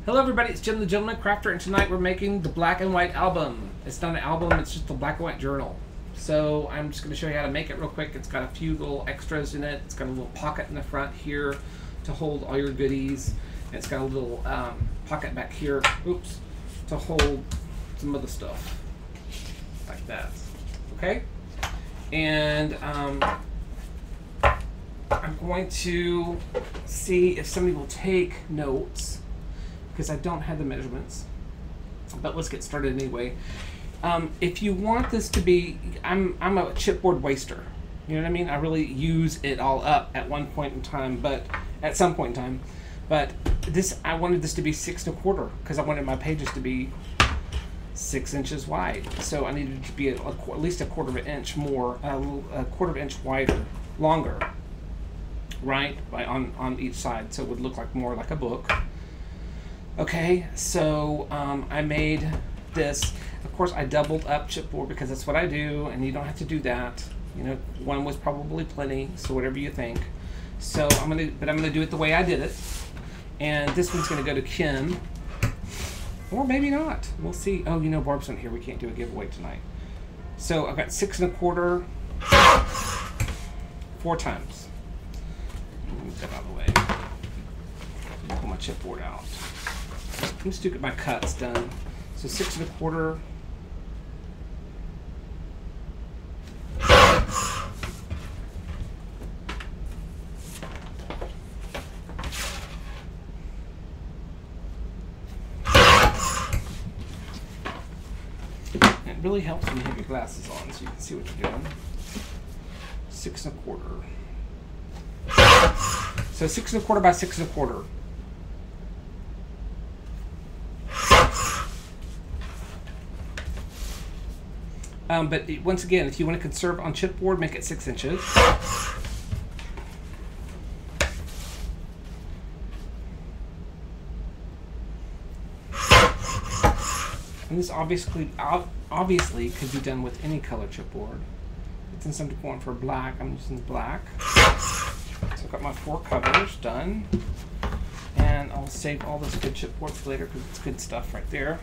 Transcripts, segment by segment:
Hello everybody, it's Jim the Gentleman Crafter, and tonight we're making the black and white album. It's not an album, it's just a black and white journal. So I'm just going to show you how to make it real quick. It's got a few little extras in it. It's got a little pocket in the front here to hold all your goodies. And it's got a little pocket back here, oops, to hold some other stuff, like that. Okay? And I'm going to see if somebody will take notes, because I don't have the measurements, but let's get started anyway. If you want this to be, I'm a chipboard waster. You know what I mean? I really use it all up at one point in time, but at some point in time. But this, I wanted this to be 6 1/4 because I wanted my pages to be 6 inches wide. So I needed it to be at least a 1/4 inch more, a 1/4 inch wider, longer, right? On each side, so it would look like more like a book. Okay, so I made this. Of course, I doubled up chipboard because that's what I do, and you don't have to do that. You know, one was probably plenty, so whatever you think. So I'm gonna do it the way I did it, and this one's gonna go to Kim, or maybe not. We'll see. Oh, you know, Barb's not here. We can't do a giveaway tonight. So I've got 6 1/4, 4 times. Move that out of the way. Pull my chipboard out. I'm just to get my cuts done. So 6 1/4. It really helps when you have your glasses on so you can see what you're doing. 6 1/4. So 6 1/4 by 6 1/4. But once again, if you want to conserve on chipboard, make it 6 inches. And this obviously could be done with any color chipboard. But since I'm going for black, I'm using black. So I've got my 4 covers done. And I'll save all this good chipboard for later because it's good stuff right there.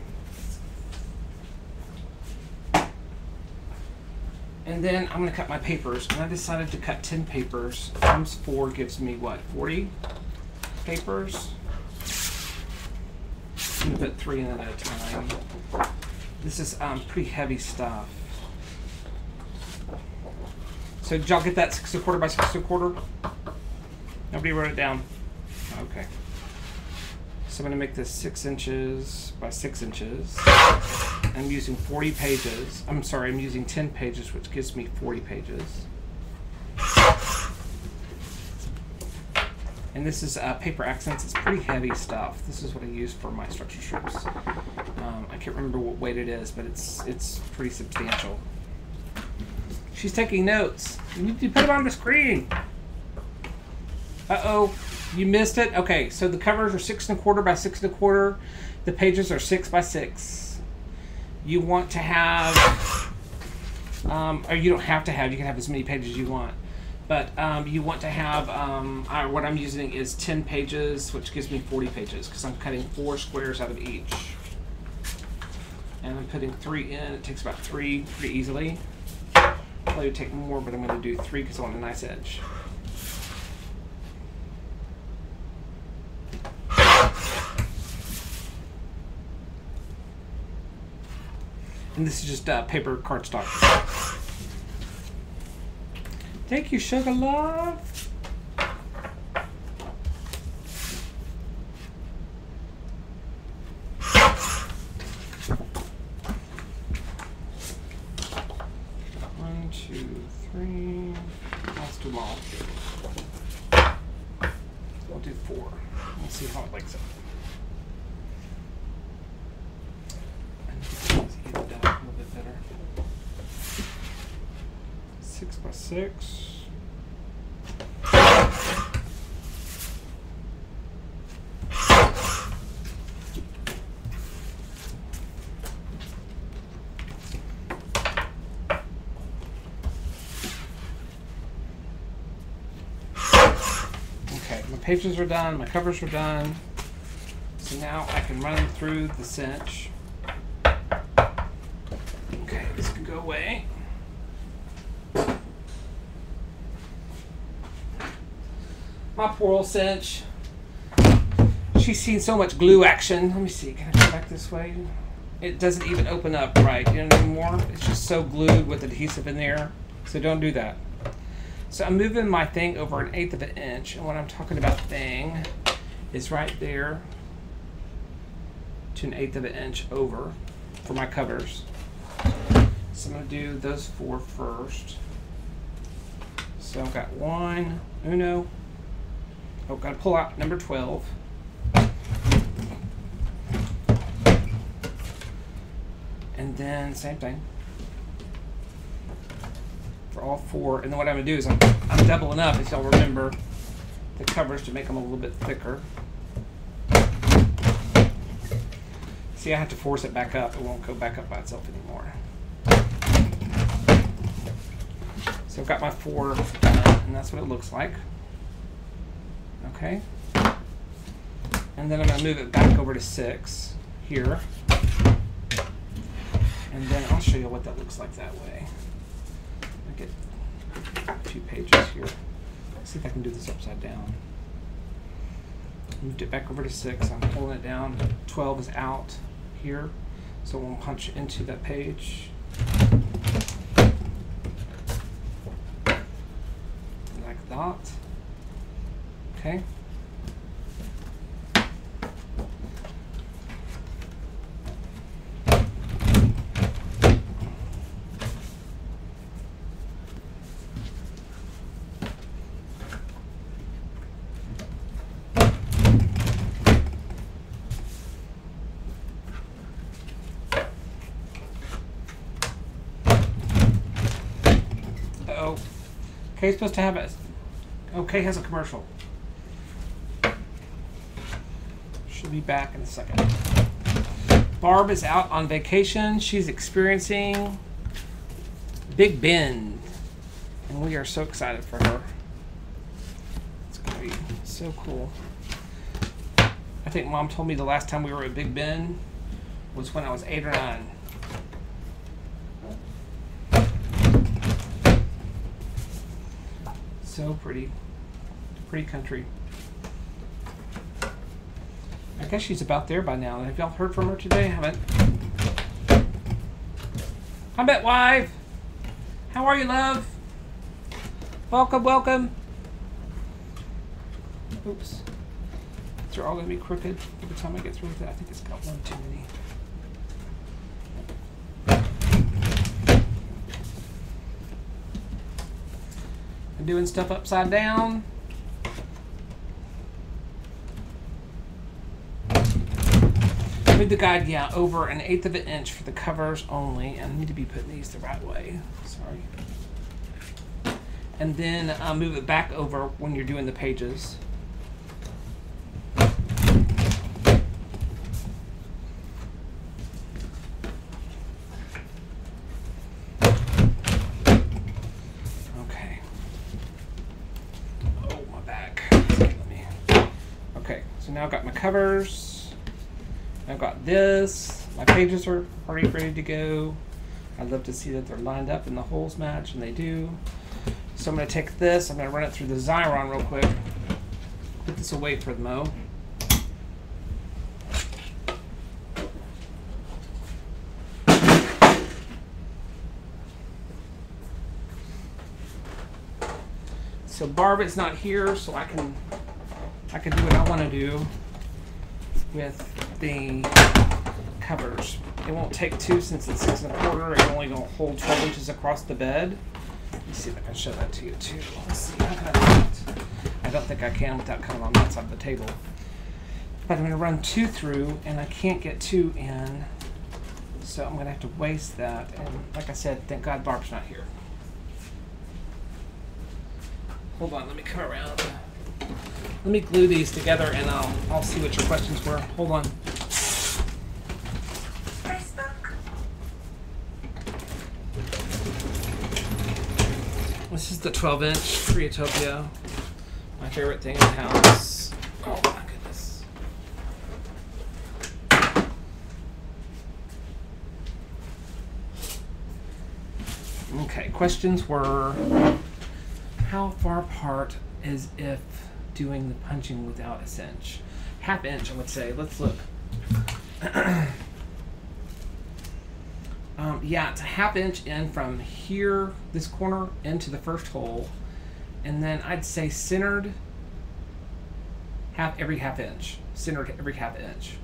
And then I'm going to cut my papers, and I decided to cut 10 papers. Times 4 gives me what, 40 papers? I'm going to put 3 in at a time. This is pretty heavy stuff. So did y'all get that 6 1/4 by 6 1/4? Nobody wrote it down. Okay. So I'm going to make this 6 inches by 6 inches. I'm using 40 pages. I'm sorry, I'm using 10 pages, which gives me 40 pages. And this is paper accents. It's pretty heavy stuff. This is what I use for my structure strips. I can't remember what weight it is, but it's pretty substantial. She's taking notes. You need to put it on the screen. Uh-oh, you missed it? Okay, so the covers are 6 1/4 by 6 1/4. The pages are 6 by 6. You want to have, or you don't have to have, you can have as many pages as you want, but you want to have, what I'm using is 10 pages, which gives me 40 pages, because I'm cutting 4 squares out of each. And I'm putting 3 in. It takes about 3 pretty easily. Probably would take more, but I'm going to do 3 because I want a nice edge. And this is just paper cardstock. Thank you, Sugar Love. One, 2, 3. Let's do them all. I'll do 4. We'll see how it likes it. A little bit better. 6 by 6. Okay, my pages are done, my covers are done. So So now I can run through the cinch. Okay, this can go away. My poor old cinch. She's seen so much glue action. Let me see, can I go back this way? It doesn't even open up right anymore. It's just so glued with adhesive in there. So don't do that. So I'm moving my thing over 1/8 of an inch. And when I'm talking about thing, is right there to 1/8 of an inch over for my covers. So I'm going to do those 4 first. So I've got 1, uno. Oh, got to pull out number 12. And then same thing for all 4. And then what I'm going to do is I'm doubling up, if y'all remember, the covers to make them a little bit thicker. See, I have to force it back up. It won't go back up by itself anymore. So I've got my 4 done, and that's what it looks like. Okay. And then I'm going to move it back over to 6 here. And then I'll show you what that looks like that way. I'll get a few pages here. Let's see if I can do this upside down. Moved it back over to 6. I'm pulling it down. 12 is out here, so we'll punch into that page. Like that. Okay. Okay, supposed to have it. Okay, has a commercial. Should be back in a second. Barb is out on vacation. She's experiencing Big Bend, and we are so excited for her. It's gonna be so cool. I think Mom told me the last time we were at Big Bend was when I was 8 or 9. So pretty. Pretty country. I guess she's about there by now. Have y'all heard from her today? Haven't? Hi, Betwife. How are you, love? Welcome, welcome. Oops. They're all going to be crooked by the time I get through with it. I think it's got one too many. Doing stuff upside down. Move the guide, yeah, over 1/8 of an inch for the covers only. And I need to be putting these the right way. Sorry. And then move it back over when you're doing the pages. Now I've got my covers. I've got this. My pages are already ready to go. I'd love to see that they're lined up and the holes match, and they do. So I'm going to take this. I'm going to run it through the Xyron real quick. Put this away for the mo. So Barb is not here, so I can do what I want to do with the covers. It won't take 2 since it's 6 1/4. It's only going to hold 12 inches across the bed. Let me see if I can show that to you too. Let's see. How can I do that? I don't think I can without cutting on that side of the table. But I'm going to run 2 through, and I can't get 2 in, so I'm going to have to waste that. And like I said, thank God Barb's not here. Hold on, let me come around. Let me glue these together, and I'll see what your questions were. Hold on. Facebook. This is the 12-inch Creatopia. My favorite thing in the house. Oh my goodness. Okay, questions were, how far apart is if doing the punching without a cinch? Half inch, I would say. Let's look. Yeah, it's a half inch in from here, this corner, into the first hole. And then I'd say centered every half inch. Centered every half inch.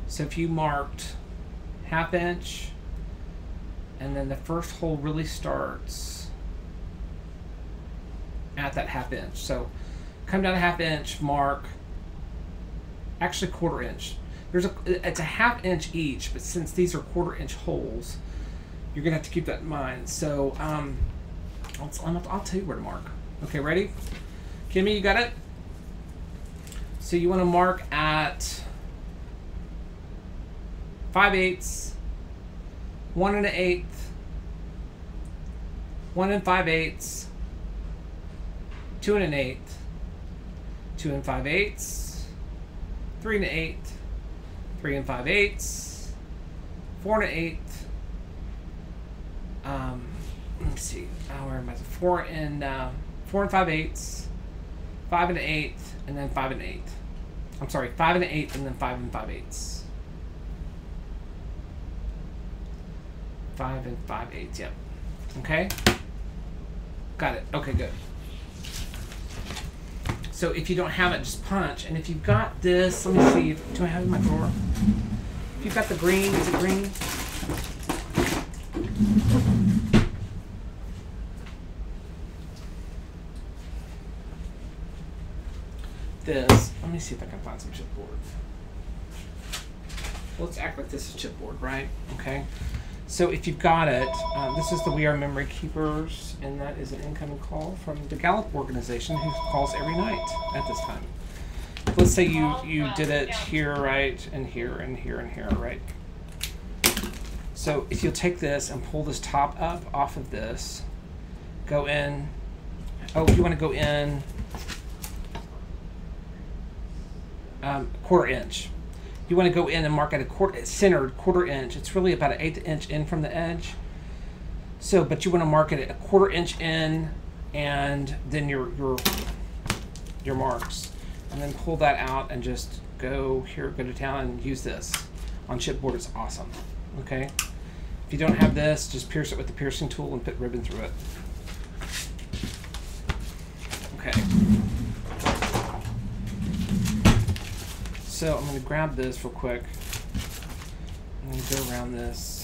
So if you marked half inch, and then the first hole really starts at that half inch. So come down a half inch, mark, actually quarter inch. It's a half inch each, but since these are quarter inch holes, you're gonna have to keep that in mind. So I'll tell you where to mark. Okay, ready? Kimmy, you got it? So you want to mark at 5/8, 1 1/8, 1 5/8, 2 1/8, 2 5/8, 3 1/8, 3 5/8, 4 1/8. Let me see. Where am I? 4 5/8, 5 1/8, and then 5 1/8. I'm sorry, 5 1/8, and then 5 5/8. 5 5/8. Yep. Okay. Got it. Okay, good. So if you don't have it, just punch. And if you've got this, let me see. Do I have it in my drawer? If you've got the green, is it green? This, let me see if I can find some chipboard. Let's act like this is chipboard, right? Okay. So if you've got it, this is the We Are Memory Keepers, and that is an incoming call from the Gallup organization, who calls every night at this time. Let's say you did it here, right, and here, and here, and here, right? So if you'll take this and pull this top up off of this, go in, you want to go in quarter inch. You want to go in and mark at a centered quarter inch. It's really about an 1/8 inch in from the edge. So, but you want to mark it at a quarter inch in, and then your marks, and then pull that out and just go to town and use this on chipboard. It's awesome. Okay. If you don't have this, just pierce it with the piercing tool and put ribbon through it. Okay. So I'm going to grab this real quick. I'm going to go around this.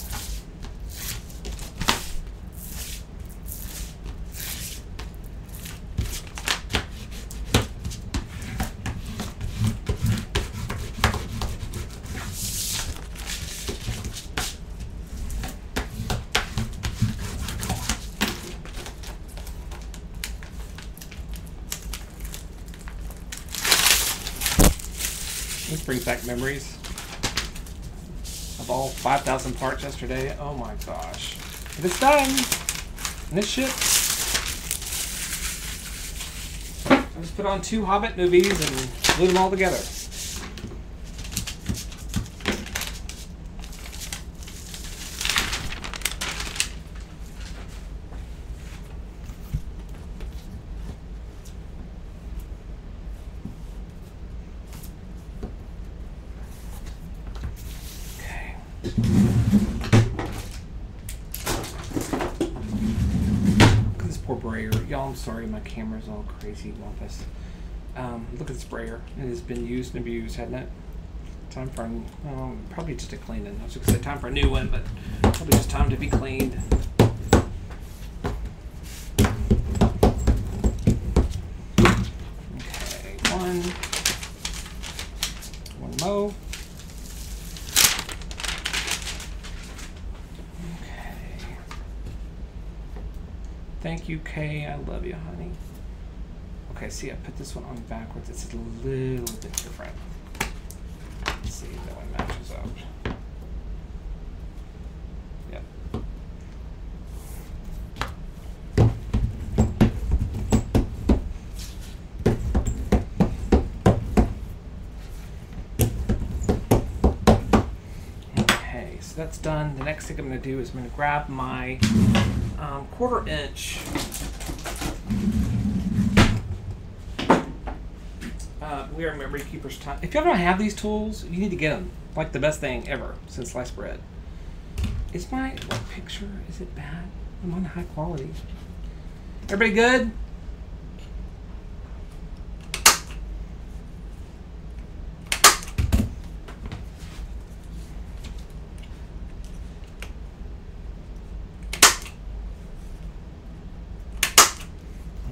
This brings back memories of all 5,000 parts yesterday. Oh my gosh. But it's done. And this shit. I just put on 2 Hobbit movies and glued them all together. Y'all, I'm sorry, my camera's all crazy wampus. Look at the sprayer. It has been used and abused, hasn't it? Time for probably just a cleaning. I was going to say time for a new one, but probably just time to be cleaned. Okay, one mo. Thank you, Kay. I love you, honey. Okay, see, I put this one on backwards. It's a little bit different. Let's see if that one matches up. Yep. Okay, so that's done. The next thing I'm going to do is I'm going to grab my 1/4 inch We Are Memory Keepers time. If you don't have these tools, you need to get them. Like the best thing ever since sliced bread. Is my picture, is it bad? I'm on high quality. Everybody good?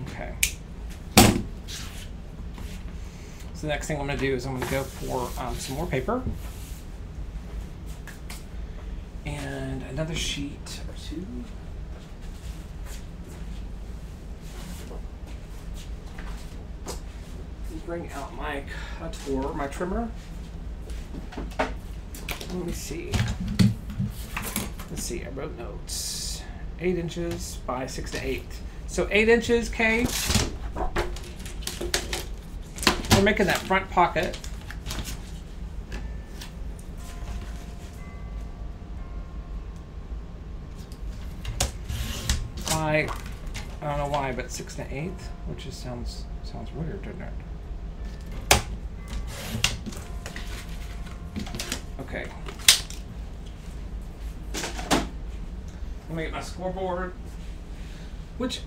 Okay. So the next thing I'm going to do is I'm going to go for some more paper. And another sheet or two. Bring out my cutter, my trimmer. Let me see. Let's see, I wrote notes. 8 inches by 6 to 8. So 8 inches, Kay. We're making that front pocket. I don't know why, but 6 to 8, which just sounds weird, doesn't it? Okay. Let me get my scoreboard. Which,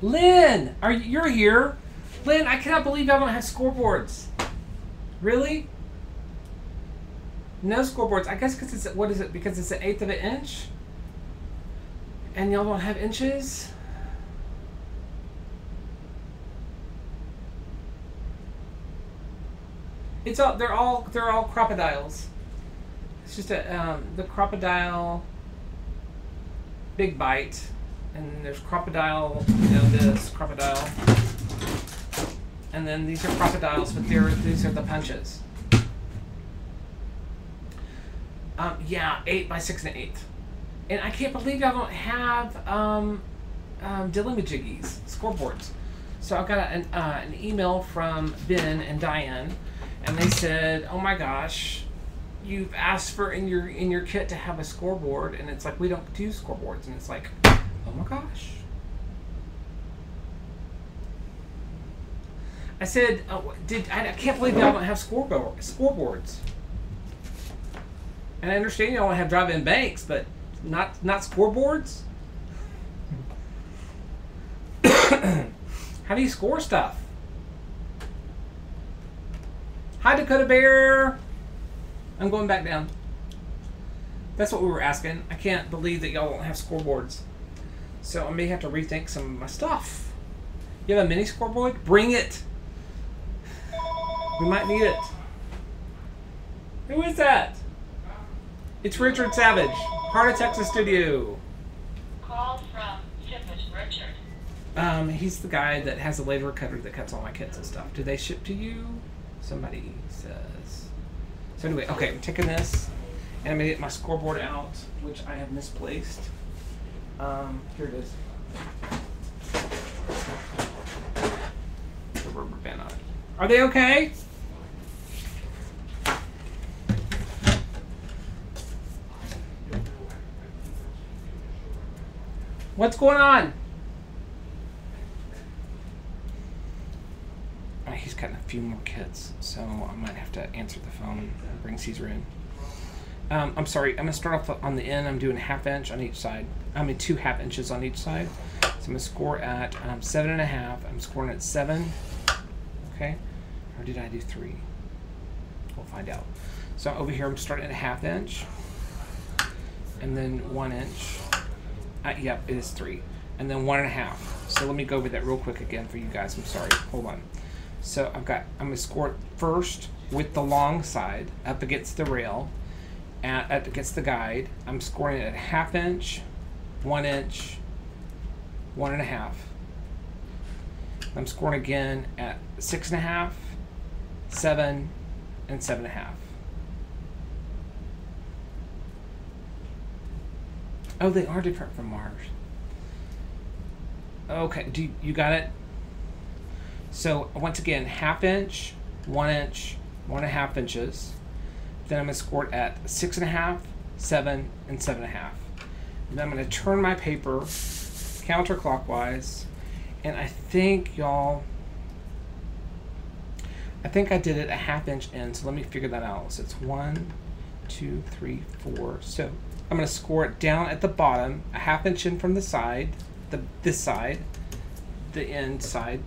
Lynn, you're here? Lynn, I cannot believe I don't have scoreboards. Really? No scoreboards. I guess because it's, what is it? Because it's 1/8 of an inch? And y'all don't have inches? It's all they're all crocodiles. It's just the crocodile Big Bite, and there's crocodile, this crocodile, and then these are crocodiles, but these are the punches. Yeah, 8 by 6 and 8. And I can't believe I don't have Dilly-Majiggies scoreboards. So I got an email from Ben and Diane, and they said, "Oh my gosh, you've asked for in your kit to have a scoreboard," and it's like, we don't do scoreboards, and it's like, oh my gosh. I said, I can't believe y'all don't have scoreboards. And I understand y'all have drive-in banks, but not scoreboards. How do you score stuff? Hi, Dakota Bear. I'm going back down. That's what we were asking. I can't believe that y'all don't have scoreboards. So I may have to rethink some of my stuff. You have a mini scoreboard? Bring it. We might need it. Who is that? It's Richard Savage, Heart of Texas Studio. Call from Tippett Richard. He's the guy that has a laser cutter that cuts all my kits and stuff. Do they ship to you? Somebody says. So anyway, okay, I'm taking this, and I'm gonna get my scoreboard out, which I have misplaced. Here it is. The rubber band on it. Are they okay? What's going on? He's got a few more kits, so I might have to answer the phone and bring Caesar in. I'm sorry, I'm going to start off on the end. I'm doing 1/2 inch on each side. I mean 2 1/2 inches on each side. So I'm going to score at 7.5. I'm scoring at 7. Okay. Or did I do 3? We'll find out. So over here I'm starting at 1/2 inch. And then 1 inch. Yep, it is 3. And then 1.5. So let me go over that real quick again for you guys. I'm sorry. Hold on. So I'm going to score it first with the long side up against the rail, up against the guide. I'm scoring it at 1/2 inch, 1 inch, 1.5. I'm scoring again at 6.5, 7, and 7.5. Oh, they are different from Mars. Okay, you got it? So once again, 1/2 inch, 1 inch, 1.5 inches. Then I'm going to score it at 6.5, 7, and 7.5. And then I'm going to turn my paper counterclockwise, and I think, y'all, I did it a 1/2 inch in, so let me figure that out. So it's 1, 2, 3, 4. So I'm going to score it down at the bottom, a 1/2 inch in from the side, this side, the end side,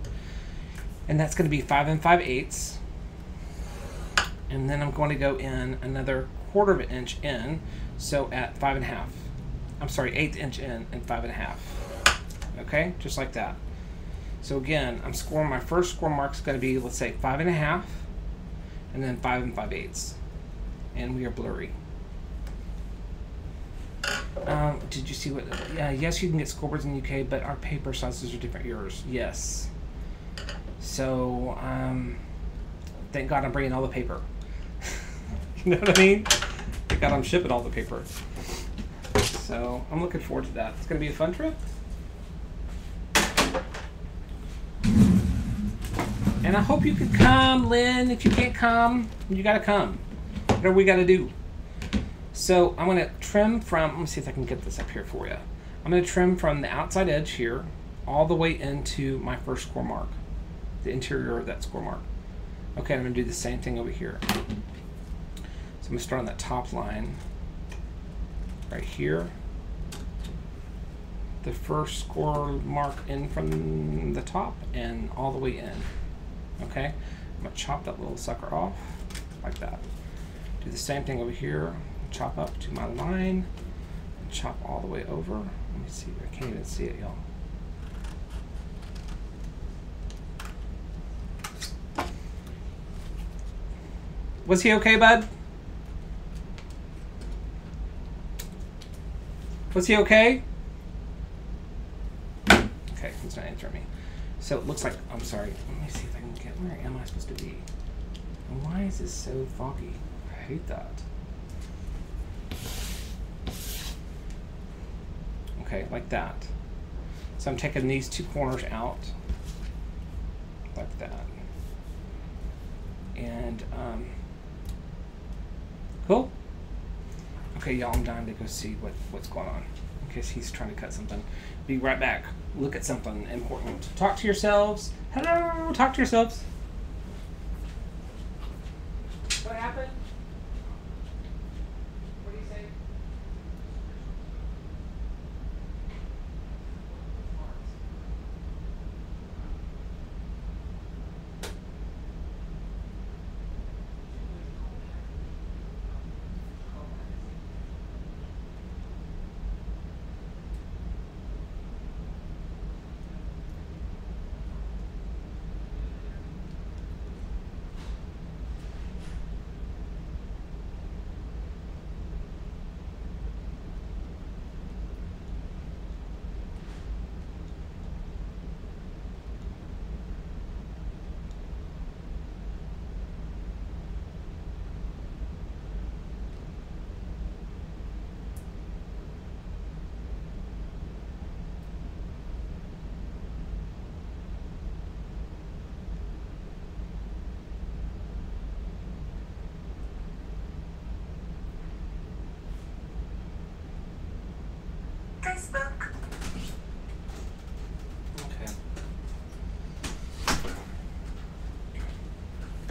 and that's going to be 5 5/8. And then I'm going to go in another 1/4 inch in, so at 5 1/2. I'm sorry, 1/8 inch in and 5 1/2. Okay, just like that. So again, I'm scoring, my first score mark is going to be, let's say 5 1/2, and then 5 5/8. And we are blurry. Did you see what? Yes, you can get scoreboards in the UK, but our paper sizes are different. Yours, yes. So thank God I'm bringing all the paper. You know what I mean? Thank God I'm shipping all the paper. So I'm looking forward to that. It's going to be a fun trip. And I hope you could come, Lynn. If you can't come, you got to come. Whatever we got to do. So I'm going to trim from, let me see if I can get this up here for you. I'm going to trim from the outside edge here all the way into my first score mark, the interior of that score mark. Okay, I'm going to do the same thing over here. So I'm going to start on that top line right here. The first score mark in from the top and all the way in. Okay, I'm going to chop that little sucker off like that. Do the same thing over here. Chop up to my line and chop all the way over. Let me see, I can't even see it, y'all. Was he okay, bud? Was he okay? Okay, he's not answering me. So it looks like, I'm sorry, let me see if I can get, where am I supposed to be? And why is this so foggy? I hate that. Okay, like that. So I'm taking these two corners out, like that. And, cool. Okay, y'all, I'm dying to go see what's going on in case he's trying to cut something. Be right back. Look at something important. Talk to yourselves. Hello, talk to yourselves. What happened? What do you say? Facebook. Okay.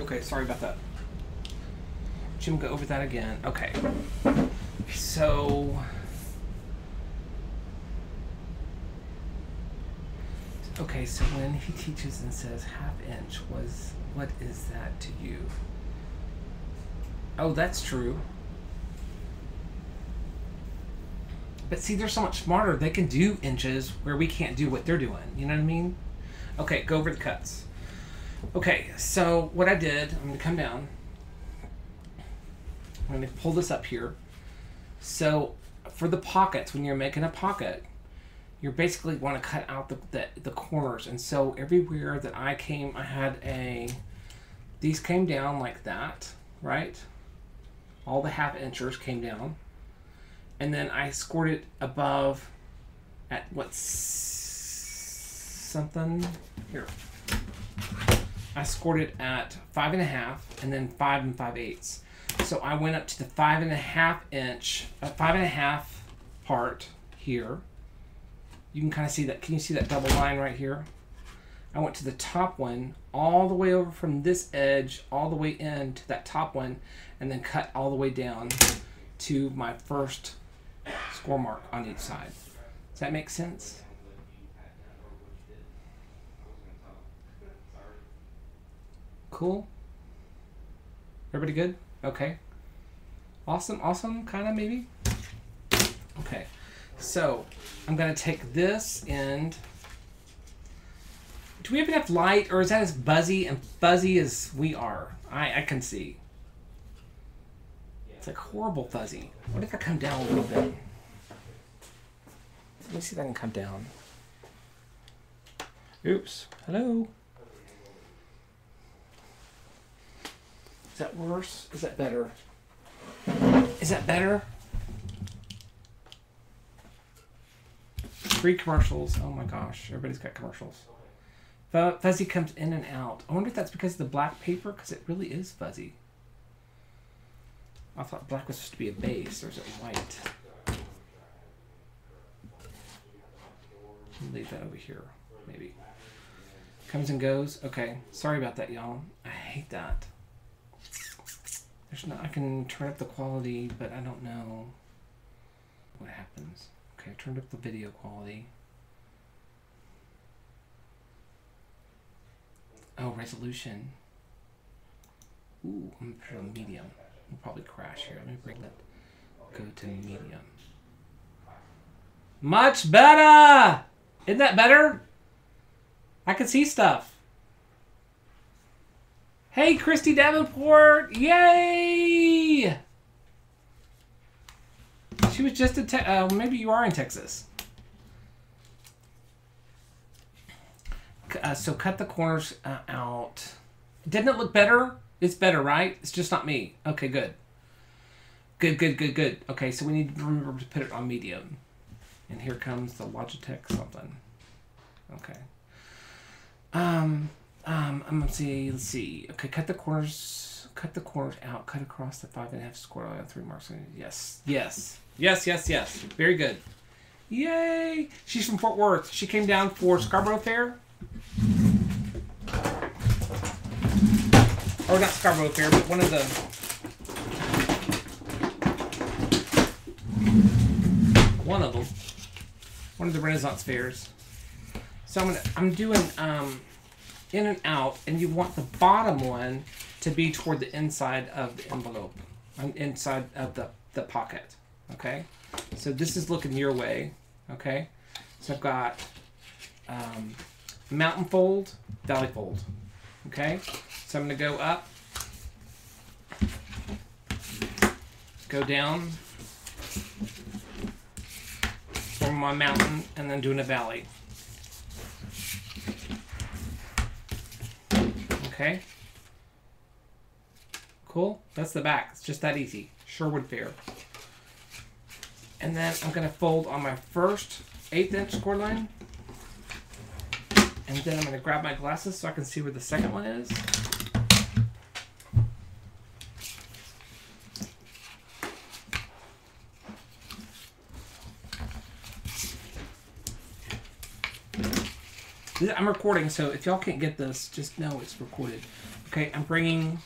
Okay, sorry about that. Jim, go over that again. Okay. So when he teaches and says 1/2 inch, what is that to you? Oh, that's true. But see, they're so much smarter. They can do inches where we can't do what they're doing. You know what I mean? Okay, go over the cuts. Okay, so what I did, I'm going to come down. I'm going to pull this up here. So for the pockets, when you're making a pocket, you basically want to cut out the corners. And so everywhere that I had these came down like that, right? All the 1/2 inchers came down. And then I scored it above at something here. I scored it at 5 1/2 and then 5 5/8. So I went up to the 5.5 inch, 5.5 part here. You can kind of see that. Can you see that double line right here? I went to the top one, all the way over from this edge, all the way in to that top one, and then cut all the way down to my first score mark on each side. Does that make sense? Cool? Everybody good? Okay. Awesome, kind of, maybe? Okay. So, I'm going to take this and... Do we have enough light, or is that as buzzy and fuzzy as we are? I can see. It's like horrible fuzzy. What if I come down a little bit? Let me see if I can come down. Oops. Hello? Is that worse? Is that better? Is that better? 3 commercials. Oh my gosh. Everybody's got commercials. Fuzzy comes in and out. I wonder if that's because of the black paper, because it really is fuzzy. I thought black was supposed to be a base, or is it white? I'll leave that over here, maybe. Comes and goes. Okay, sorry about that, y'all. I hate that. There's no. I can turn up the quality, but I don't know what happens. Okay, I turned up the video quality. Oh, resolution. Ooh, I'm gonna put it on medium. It'll probably crash here. Let me bring that. Go to medium. Much better! Isn't that better? I can see stuff. Hey, Christy Davenport! Yay! She was just in maybe you are in Texas. So cut the corners out. Didn't it look better? It's better, right? It's just not me. Okay, good. Good. Okay, so we need to remember to put it on medium. And here comes the Logitech something. Okay. I'm gonna see. Let's see. Okay, cut the corners out. Cut across the 5.5 square line. 3 marks. Yes. Very good. Yay! She's from Fort Worth. She came down for Scarborough Fair. Or not Scarborough Fair, but one of the... One of them. One of the Renaissance fairs. So I'm doing in and out, and you want the bottom one to be toward the inside of the envelope. Inside of the pocket. Okay? So this is looking your way. Okay? So I've got mountain fold, valley fold. Okay? So I'm going to go up, go down, form my mountain, and then doing a valley. Okay? Cool? That's the back. It's just that easy. Sherwood Fair. And then I'm going to fold on my first 1/8 inch score line. And then I'm going to grab my glasses so I can see where the second one is. I'm recording, so if y'all can't get this, just know it's recorded. Okay, I'm going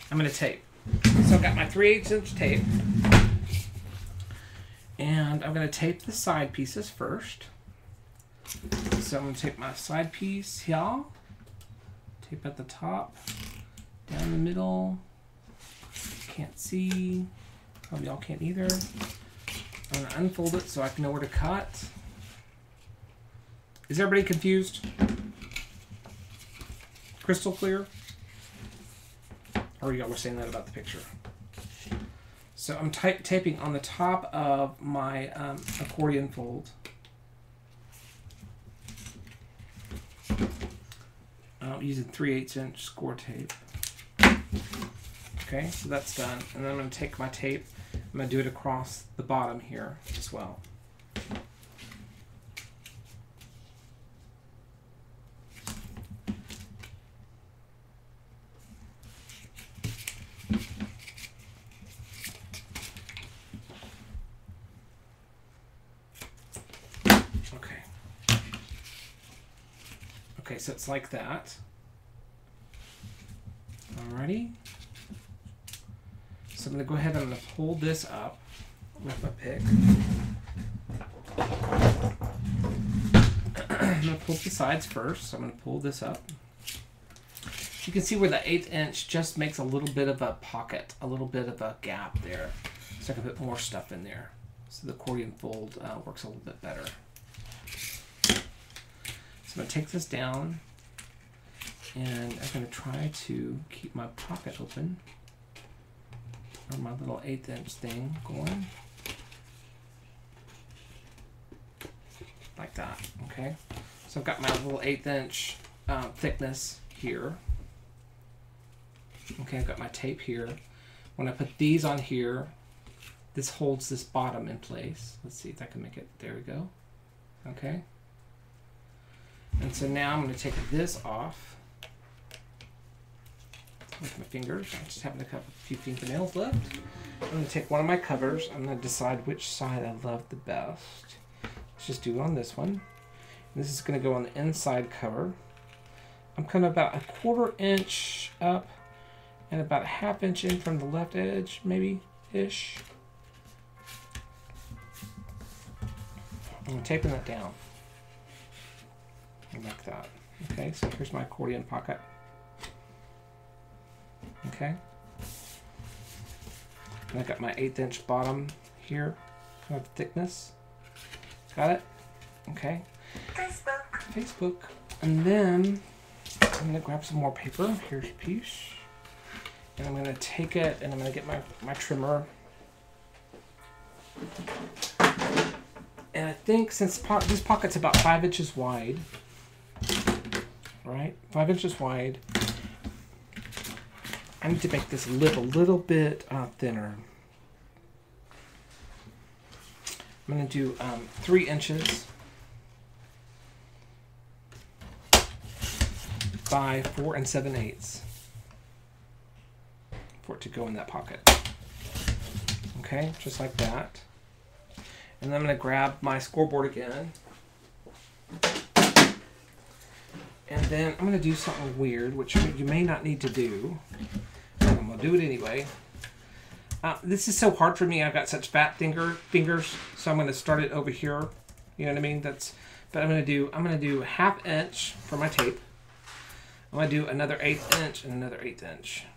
to tape. So I've got my 3/8 inch tape. And I'm going to tape the side pieces first. So I'm going to take my side piece here. Tape at the top. Down the middle. Can't see. Probably y'all can't either. I'm going to unfold it so I can know where to cut. Is everybody confused? Crystal clear? Or y'all were saying that about the picture? So I'm taping on the top of my accordion fold. I'm using 3/8 inch score tape. Okay, so that's done. And then I'm going to take my tape. I'm going to do it across the bottom here as well. Okay, so it's like that. Alrighty. So I'm going to go ahead and I'm going to pull this up with my pick. I'm going to pull the sides first. So I'm going to pull this up. You can see where the 1/8 inch just makes a little bit of a pocket, a little bit of a gap there. So I can put more stuff in there. So the accordion fold works a little bit better. So I'm going to take this down and I'm going to try to keep my pocket open, or my little 1/8 inch thing going. Like that, okay? So I've got my little 1/8 inch thickness here. Okay, I've got my tape here. When I put these on here, this holds this bottom in place. Let's see if I can make it, there we go. Okay. And so now I'm going to take this off with my fingers. I'm just having a few fingernails left. I'm going to take one of my covers. I'm going to decide which side I love the best. Let's just do it on this one. And this is going to go on the inside cover. I'm kind of about 1/4 inch up and about 1/2 inch in from the left edge, maybe-ish. I'm taping that down. Like that. Okay, so here's my accordion pocket. Okay. And I've got my 1/8 inch bottom here, kind of thickness. Got it? Okay. Facebook. And then I'm going to grab some more paper. Here's a piece. And I'm going to take it and I'm going to get my trimmer. And I think since this pocket's about 5 inches wide, right? 5 inches wide. I need to make this lip a little bit thinner. I'm going to do 3 inches by 4 7/8 for it to go in that pocket. Okay, just like that. And then I'm going to grab my scoreboard again. And then I'm going to do something weird, which you may not need to do. I'm going to do it anyway. This is so hard for me. I've got such fat fingers, so I'm going to start it over here. You know what I mean? But I'm going to do 1/2 inch for my tape. I'm going to do another 1/8 inch and another 1/8 inch.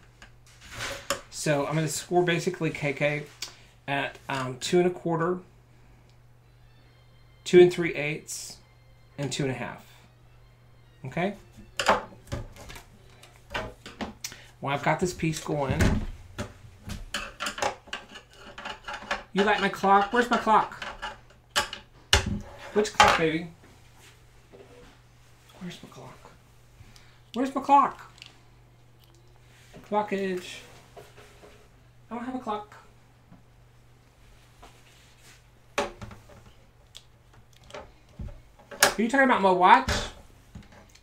So I'm going to score basically KK at 2 1/4, 2 3/8, and 2 1/2. Okay? Well, I've got this piece going. You like my clock? Where's my clock? Which clock, baby? Where's my clock? Where's my clock? Clockage. I don't have a clock. Are you talking about my watch?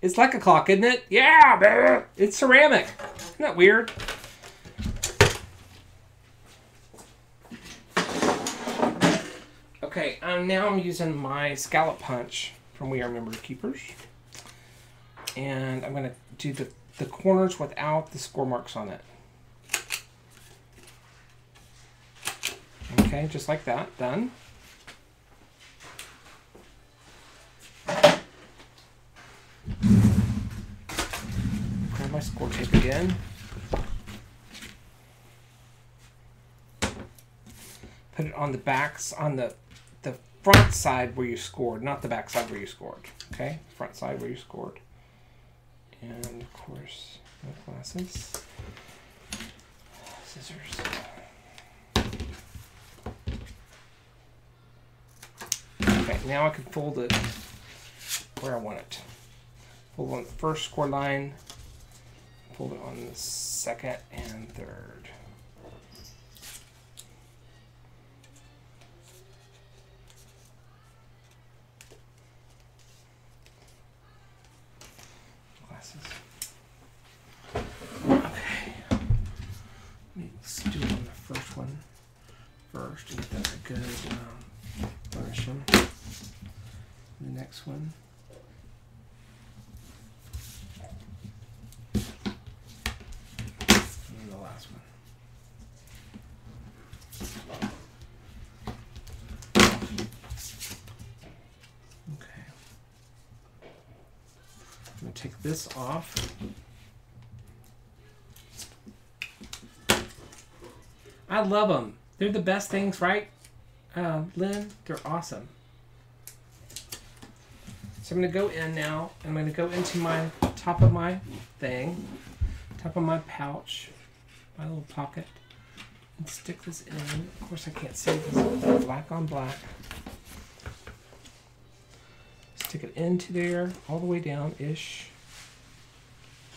It's like a clock, isn't it? Yeah, baby. It's ceramic. Isn't that weird? Okay, now I'm using my scallop punch from We Are Memory Keepers. And I'm going to do the corners without the score marks on it. Okay, just like that. Done. Grab my score tape again. Put it on the backs, on the front side where you scored, not the back side where you scored. Okay, front side where you scored. And of course, my glasses, scissors. Okay, now I can fold it where I want it. Fold on the first score line, fold it on the second and third. Let's do it on the first one first and get that a good furnishing. The next one. last one. Okay. I'm going to take this off. I love them. They're the best things, right, Lynn? They're awesome. So I'm going to go in now. I'm going to go into my top of my thing, top of my pouch, my little pocket, and stick this in. Of course, I can't see this. Black on black. Stick it into there, all the way down-ish.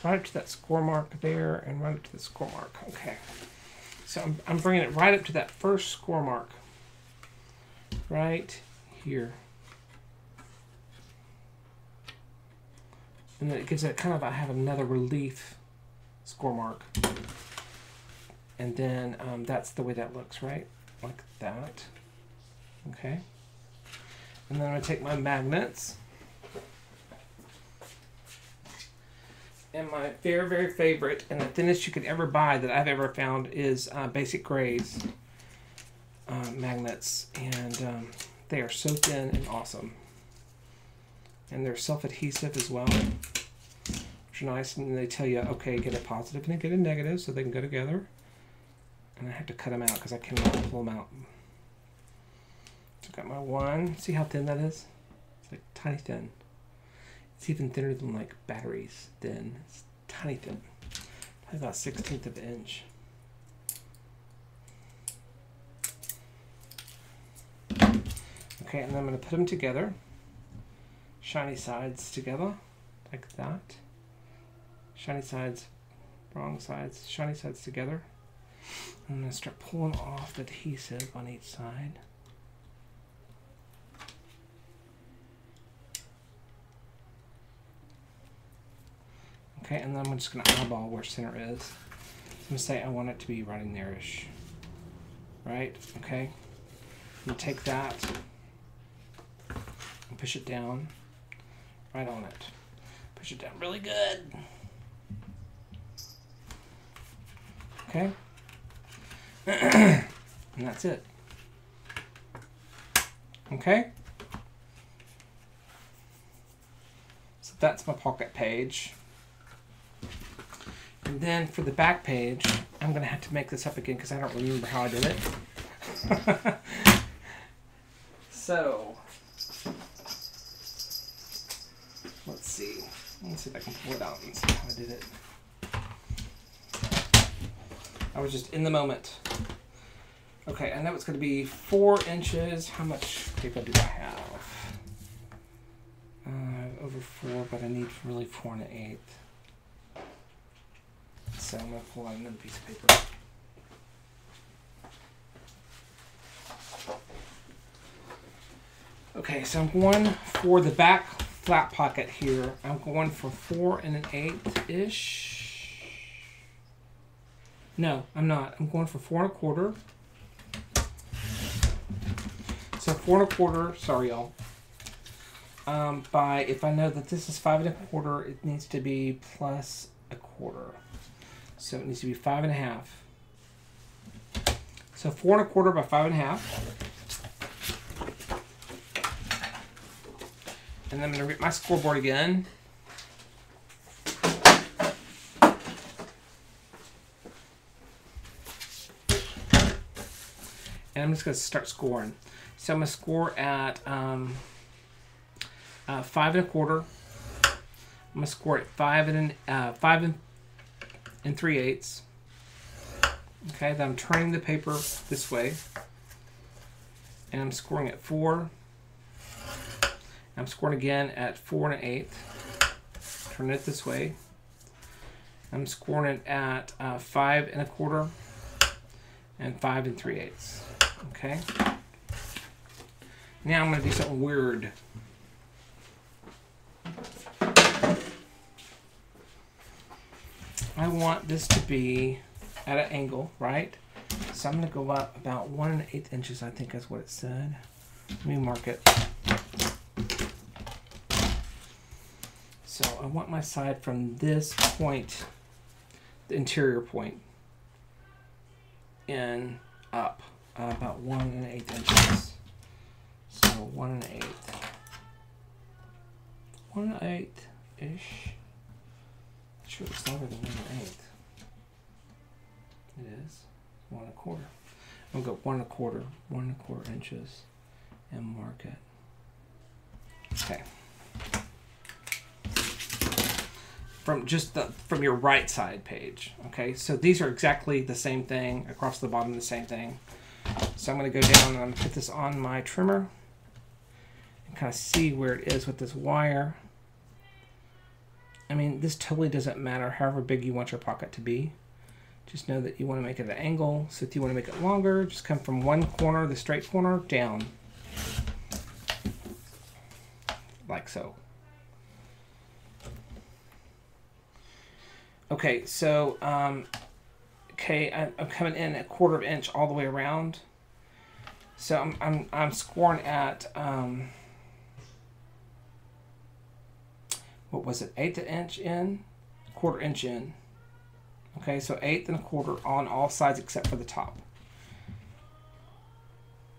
Right up to that score mark there, and right up to the score mark. Okay. So I'm bringing it right up to that first score mark. Right here. And then it gives it kind of, I have another relief score mark. And then that's the way that looks, right? Like that. Okay. And then I'm going to take my magnets. And my very, very favorite, and the thinnest you could ever buy that I've ever found is Basic Gray's magnets. And they are so thin and awesome. And they're self-adhesive as well, which are nice. And they tell you, okay, get a positive and get a negative so they can go together. And I have to cut them out because I cannot pull them out. So I've got my one. See how thin that is? It's like tiny thin. It's even thinner than like batteries thin. It's tiny thin. Probably about 1/16 of an inch. Okay, and then I'm going to put them together. Shiny sides together, like that. Shiny sides, wrong sides, shiny sides together. I'm going to start pulling off the adhesive on each side. Okay, and then I'm just going to eyeball where center is. So I'm going to say I want it to be right in there-ish. Right? Okay. I'm going to take that and push it down right on it. Push it down really good. Okay. And that's it. Okay. So that's my pocket page. And then for the back page, I'm going to have to make this up again because I don't remember how I did it. So, let's see. Let's see if I can pull it out and see how I did it. I was just in the moment. Okay, I know it's going to be 4 inches. How much paper do I have? Over 4, but I need really 4 1/8. So I'm going to pull out another piece of paper. Okay, so I'm going for the back flat pocket here. I'm going for 4 1/8-ish. No, I'm not. I'm going for 4 1/4. So 4 1/4, sorry y'all. If I know that this is 5 1/4, it needs to be plus 1/4. So it needs to be 5 1/2. So 4 1/4 by 5 1/2. And then I'm going to get my scoreboard again. And I'm just going to start scoring. So I'm going to score at 5 1/4. I'm going to score at 5 3/8. Okay, then I'm turning the paper this way. And I'm scoring at 4. I'm scoring again at 4 1/8. Turn it this way. I'm scoring it at 5 1/4 and 5 3/8. Okay. Now I'm going to do something weird. I want this to be at an angle, right? So I'm going to go up about 1 1/8 inches, I think that's what it said. Let me mark it. So I want my side from this point, the interior point. in up about 1 1/8 inches. So 1 1/8. 1 1/8 ish. Sure, it's longer than 1 1/8. It is 1 1/4. I'll go 1 1/4 inches and mark it. Okay. From your right side page. Okay, so these are exactly the same thing across the bottom, the same thing. So I'm going to go down and I'm going to put this on my trimmer and kind of see where it is with this wire. I mean, this totally doesn't matter however big you want your pocket to be. Just know that you want to make it at an angle. So if you want to make it longer, just come from one corner, the straight corner, down. Like so. Okay, so I'm coming in a 1/4 inch all the way around. So I'm scoring at what was it? 1/8 inch in, 1/4 inch in. Okay, so 1/8 and 1/4 on all sides except for the top.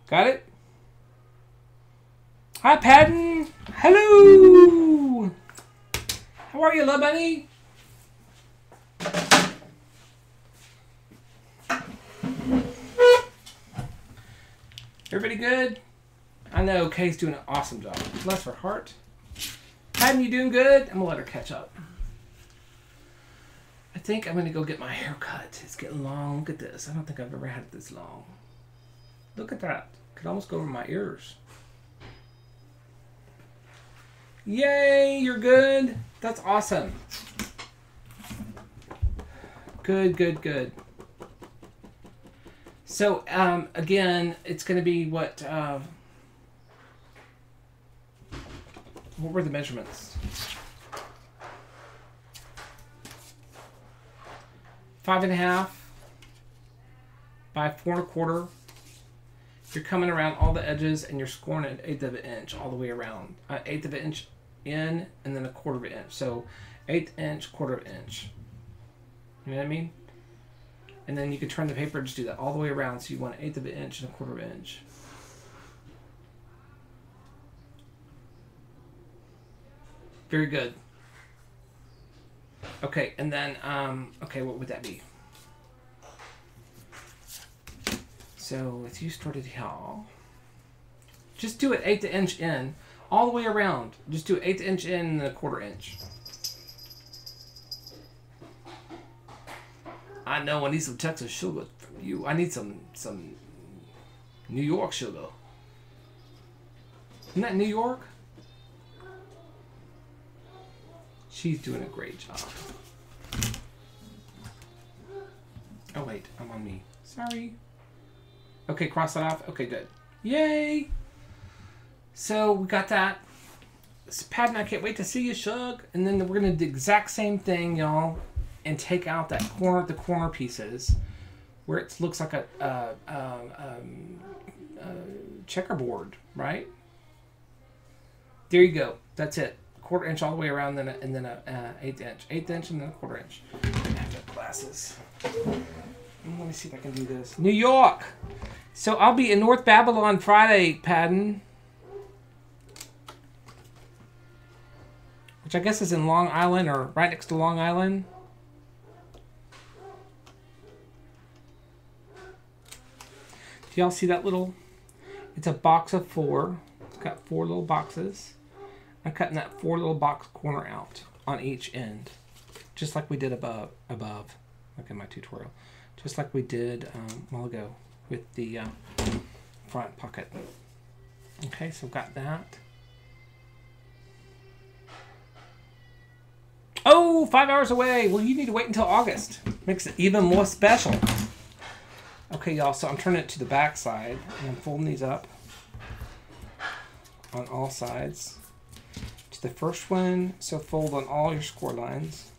Got it? Hi, Patton. Hello. How are you, love bunny? Everybody good? I know Kay's doing an awesome job. Bless her heart. Patton, you doing good? I'm gonna let her catch up. I think I'm gonna go get my hair cut. It's getting long. Look at this. I don't think I've ever had it this long. Look at that. Could almost go over my ears. Yay, you're good. That's awesome. Good, good, good. So, again, it's going to be what were the measurements? 5.5 by 4 1/4. You're coming around all the edges and you're scoring an 1/8 of an inch all the way around. 1/8 of an inch in and then a 1/4 of an inch. So 1/8 inch, 1/4 of an inch. You know what I mean? And then you could turn the paper and just do that all the way around. So you want 1/8 of an inch and a 1/4 of an inch. Very good. Okay, and then, okay, what would that be? So if you started here, just do it 1/8 inch in, all the way around. Just do it 1/8 inch in and a 1/4 inch. I know I need some Texas sugar from you. I need some New York sugar. Isn't that New York? She's doing a great job. Oh wait, I'm on me. Sorry. Okay, cross that off. Okay, good. Yay! So we got that. Patton, I can't wait to see you, Shug. And then we're gonna do the exact same thing, y'all, and take out that corner, the corner pieces, where it looks like a checkerboard, right? There you go. That's it. 1/4 inch all the way around, and then a 1/8 inch, 1/8 inch, and then a 1/4 inch. I have to have glasses. Let me see if I can do this. New York. So I'll be in North Babylon Friday, Patton, which I guess is in Long Island or right next to Long Island. Do y'all see that little? It's a box of 4. It's got 4 little boxes. I'm cutting that 4 little box corner out on each end, just like we did above. Look at my tutorial. Just like we did a while ago with the front pocket. Okay, so got that. Oh, 5 hours away. Well, you need to wait until August. Makes it even more special. Okay, y'all, so I'm turning it to the back side, and I'm folding these up on all sides. To the first one, so fold on all your score lines.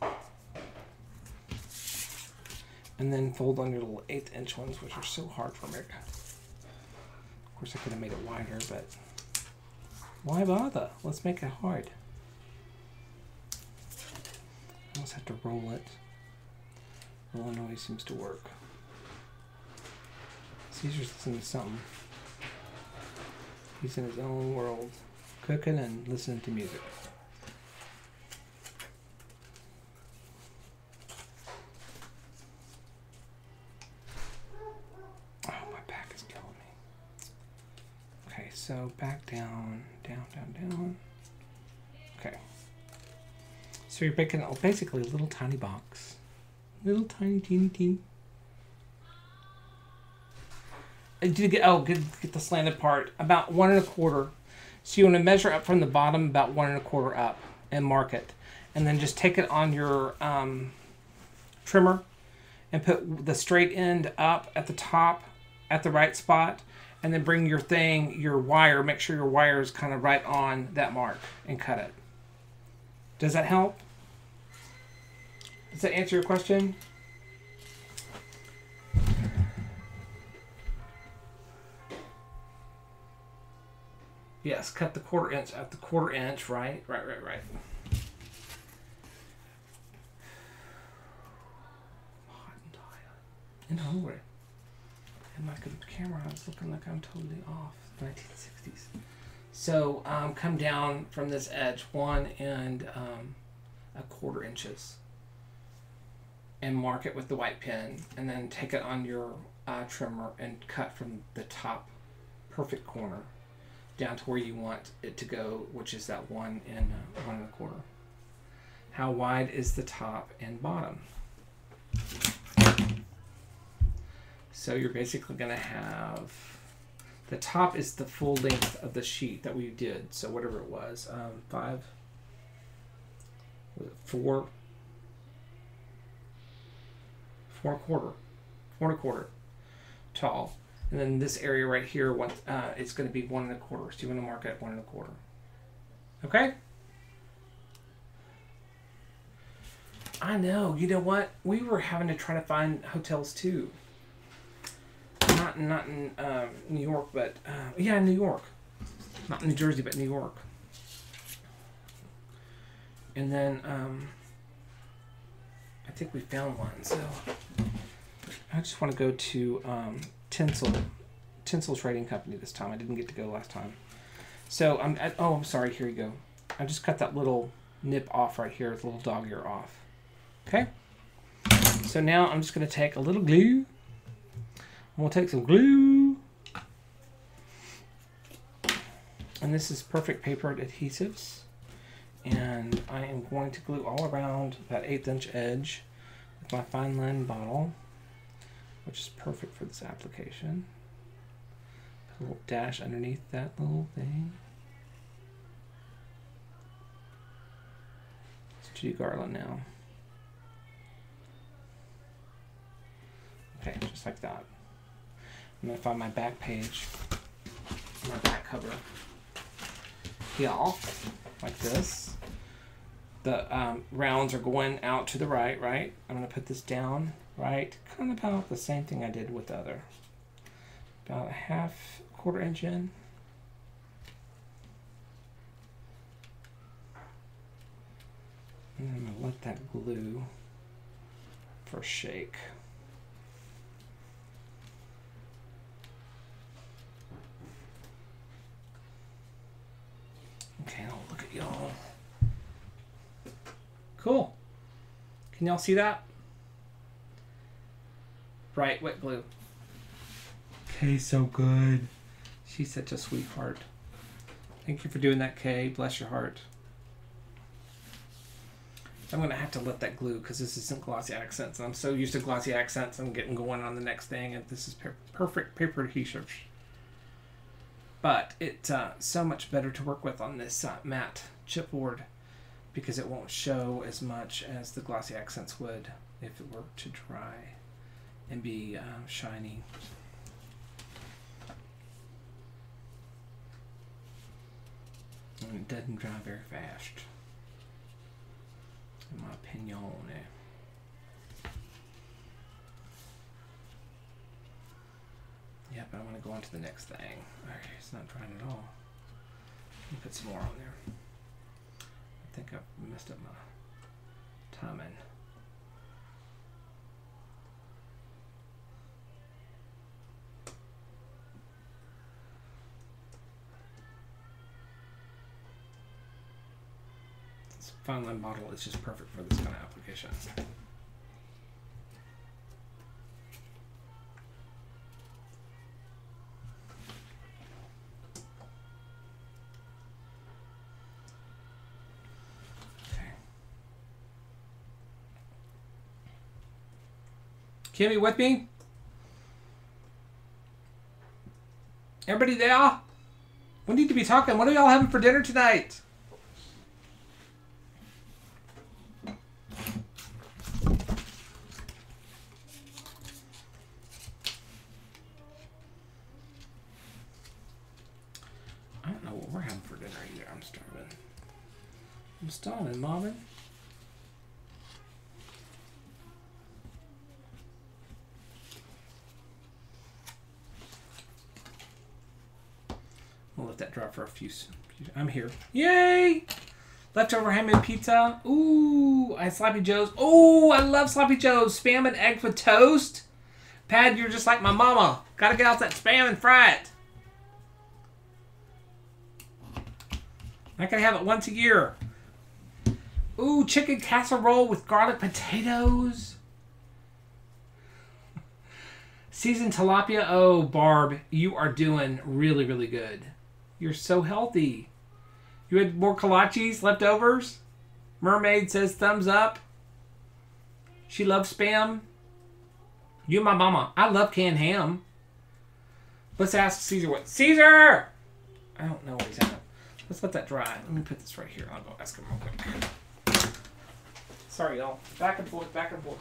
And then fold on your little 1/8 inch ones, which are so hard for me. Of course, I could have made it wider, but why bother? Let's make it hard. I almost have to roll it. Roll always seems to work. Caesar's listening to something. He's in his own world, cooking and listening to music. Oh, my back is killing me. Okay, so back down, down, down, down. Okay. So you're making basically a little tiny box. Little tiny, teeny. Did you get the slanted part about 1 1/4. So you want to measure up from the bottom about 1 1/4 up and mark it, and then just take it on your trimmer and put the straight end up at the top at the right spot, and then bring your wire. Make sure your wire is kind of right on that mark and cut it. Does that help? Does that answer your question? Yes, cut the 1/4 inch at the 1/4 inch, right? Right. Hot and tired. And hungry. And my camera is looking like I'm totally off. 1960s. So come down from this edge 1 1/4 inches. And mark it with the white pen. And then take it on your trimmer and cut from the top perfect corner down to where you want it to go, which is that 1 1/4. How wide is the top and bottom? So you're basically going to have, the top is the full length of the sheet that we did. So whatever it was, 4 1/4 tall. And then this area right here, it's going to be 1 1/4. So you want to mark it 1 1/4. Okay? I know. You know what? We were having to try to find hotels too. Not in New York, but yeah, New York. Not New Jersey, but New York. And then I think we found one. So I just want to go to Tinsel Trading Company this time. I didn't get to go last time. So I'm sorry. Here you go. I just cut that little nip off right here, the little dog ear off. Okay. So now I'm just going to take a little glue. We'll take some glue. And this is Perfect Paper Adhesives. And I am going to glue all around that 1/8 inch edge with my fine line bottle, which is perfect for this application. Put a little dash underneath that little thing. It's Judy Garland now. Okay, just like that. I'm going to find my back page, my back cover. Y'all, like this. The rounds are going out to the right, right? I'm going to put this down, right? Kind of about the same thing I did with the other. About a 1/4 inch in. And I'm going to let that glue for shake. Okay, I'll look at y'all. Cool. Can y'all see that? Bright wet glue. Kay, so good. She's such a sweetheart. Thank you for doing that, Kay. Bless your heart. I'm going to have to let that glue because this isn't Glossy Accents. And I'm so used to Glossy Accents. I'm getting going on the next thing. And this is Perfect Paper Adhesives. But it's so much better to work with on this matte chipboard because it won't show as much as the Glossy Accents would if it were to dry and be shiny. And it doesn't dry very fast, in my opinion. Yeah, but I want to go on to the next thing. Alright, it's not drying at all. Let me put some more on there. I think I messed up my timing. this fine line bottle is just perfect for this kind of application. Kimmy, with me? Everybody there? We need to be talking. What are y'all having for dinner tonight? I don't know what we're having for dinner either. I'm starving. I'm starving, Marvin. I'll let that drop for a few. I'm here. Yay! Leftover handmade pizza. Ooh, I had Sloppy Joe's. Oh, I love Sloppy Joe's. Spam and egg with toast. Pad, you're just like my mama. Gotta get out that spam and fry it. I can have it once a year. Ooh, chicken casserole with garlic potatoes. Seasoned tilapia. Oh, Barb, you are doing really, really good. You're so healthy. You had more kolaches, leftovers? Mermaid says thumbs up. She loves spam. You and my mama. I love canned ham. Let's ask Caesar what. Caesar! I don't know what he's at. Let's let that dry. Let me put this right here. I'll go ask him real quick. Sorry, y'all. Back and forth, back and forth.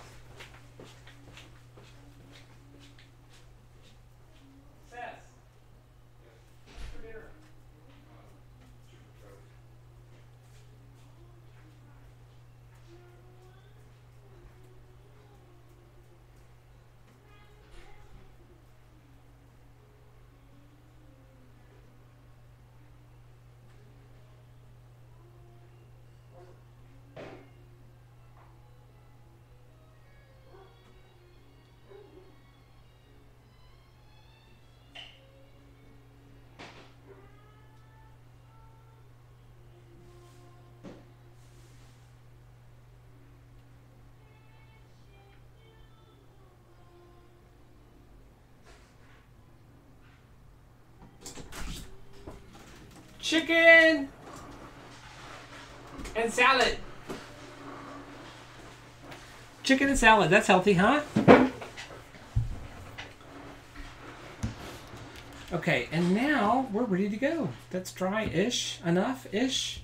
Chicken and salad. Chicken and salad. That's healthy, huh? Okay, and now we're ready to go. That's dry-ish. Enough-ish.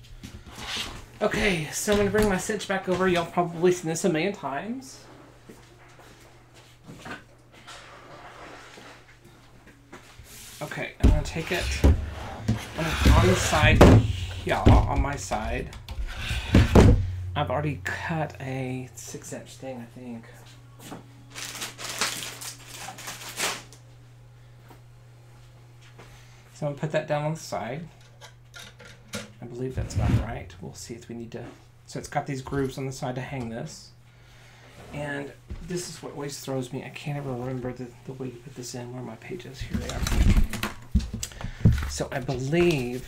Okay, so I'm going to bring my cinch back over. Y'all probably seen this a million times. Okay, I'm going to take it on the side, yeah, on my side. I've already cut a 6-inch thing, I think. So I'm going to put that down on the side. I believe that's about right. We'll see if we need to. So it's got these grooves on the side to hang this. And this is what always throws me. I can't ever remember the way to put this in. Where are my pages? Here they are. So I believe,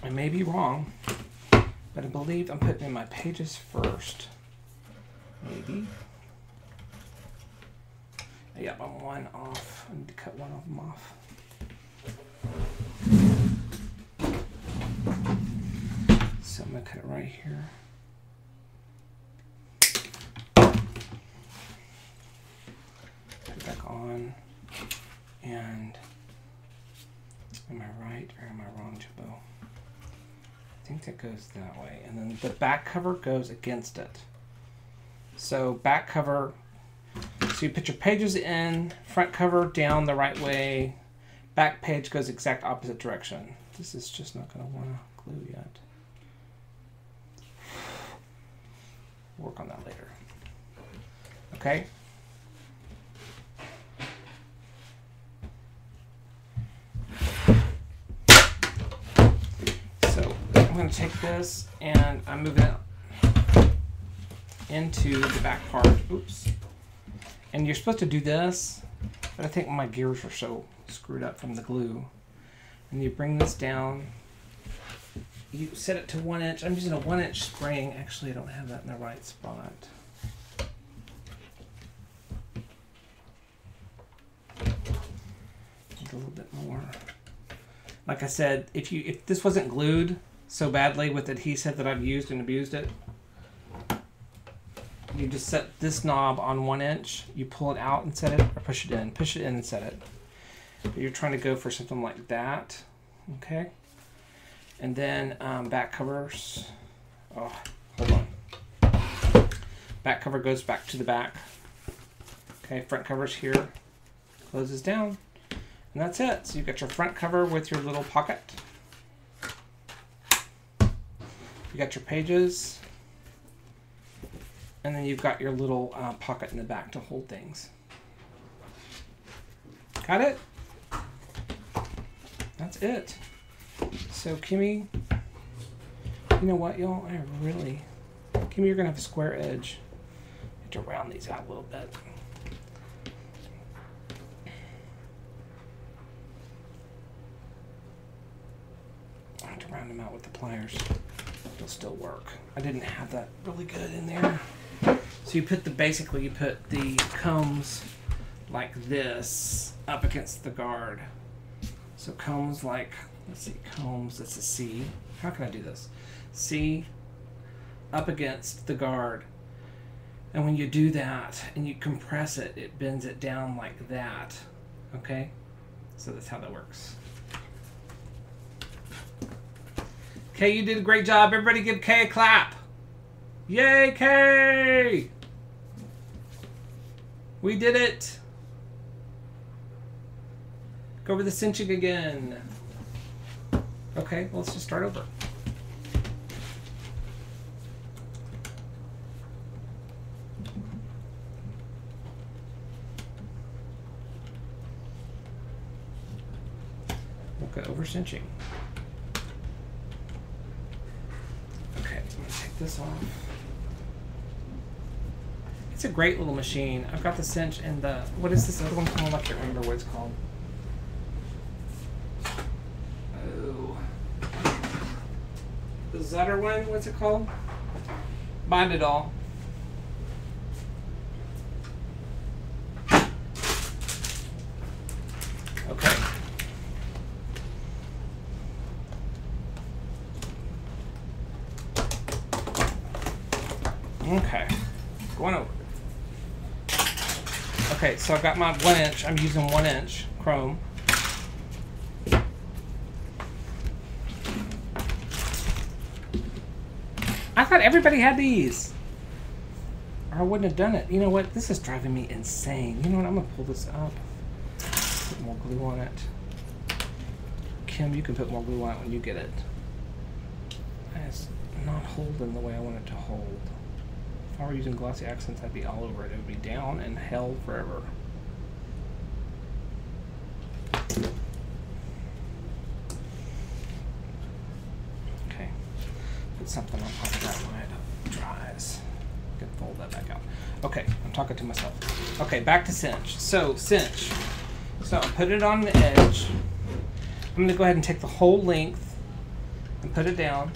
I may be wrong, but I believe I'm putting in my pages first. Maybe. Yep, I'm one off. I need to cut one of them off. So I'm going to cut it right here. Put it back on. And am I right or am I wrong, Jabbo? I think that goes that way. And then the back cover goes against it. So back cover, so you put your pages in, front cover down the right way, back page goes exact opposite direction. This is just not going to want to glue yet. Work on that later. Okay? I'm going to take this and I'm moving it into the back part. Oops. And you're supposed to do this, but I think my gears are so screwed up from the glue. And you bring this down you set it to 1 inch. I'm using a 1 inch spring. Actually, I don't have that in the right spot. Need a little bit more. Like I said, if this wasn't glued so badly with adhesive that I've used and abused it, you just set this knob on 1 inch. You pull it out and set it, or push it in and set it. But you're trying to go for something like that, okay? And then back covers. Oh, hold on. Back cover goes back to the back. Okay, front cover's here. Closes down. And that's it. So you've got your front cover with your little pocket. You got your pages. And then you've got your little pocket in the back to hold things. Got it? That's it. So Kimmy, you know what, y'all? Kimmy, you're gonna have a square edge. You have to round these out a little bit. I have to round them out with the pliers. It'll still work. I didn't have that really good in there. So you put basically you put the combs like this up against the guard. So combs like, let's see, combs, that's a C. How can I do this? C up against the guard. And when you do that and you compress it, it bends it down like that. Okay? So that's how that works. Kay, you did a great job. Everybody give Kay a clap. Yay, Kay! We did it. Go over the cinching again. Okay, well, let's just start over. We'll go over cinching. Okay, I'm gonna take this off. It's a great little machine. I've got the cinch and the, what is this other one called? I can't remember what it's called. The Zutter one, what's it called? Bind It All. Okay. Okay. Going over. Okay, so I've got my 1 inch. I'm using 1 inch chrome. I thought everybody had these. Or I wouldn't have done it. You know what? This is driving me insane. You know what? I'm going to pull this up. Put more glue on it. Kim, you can put more glue on it when you get it. It's not holding the way I want it to hold. If I were using glossy accents, I'd be all over it. It would be down and held forever. Okay. Put something on top of that when it dries. I can fold that back out. Okay, I'm talking to myself. Okay, back to cinch. So, cinch. So, I'll put it on the edge. I'm going to go ahead and take the whole length and put it down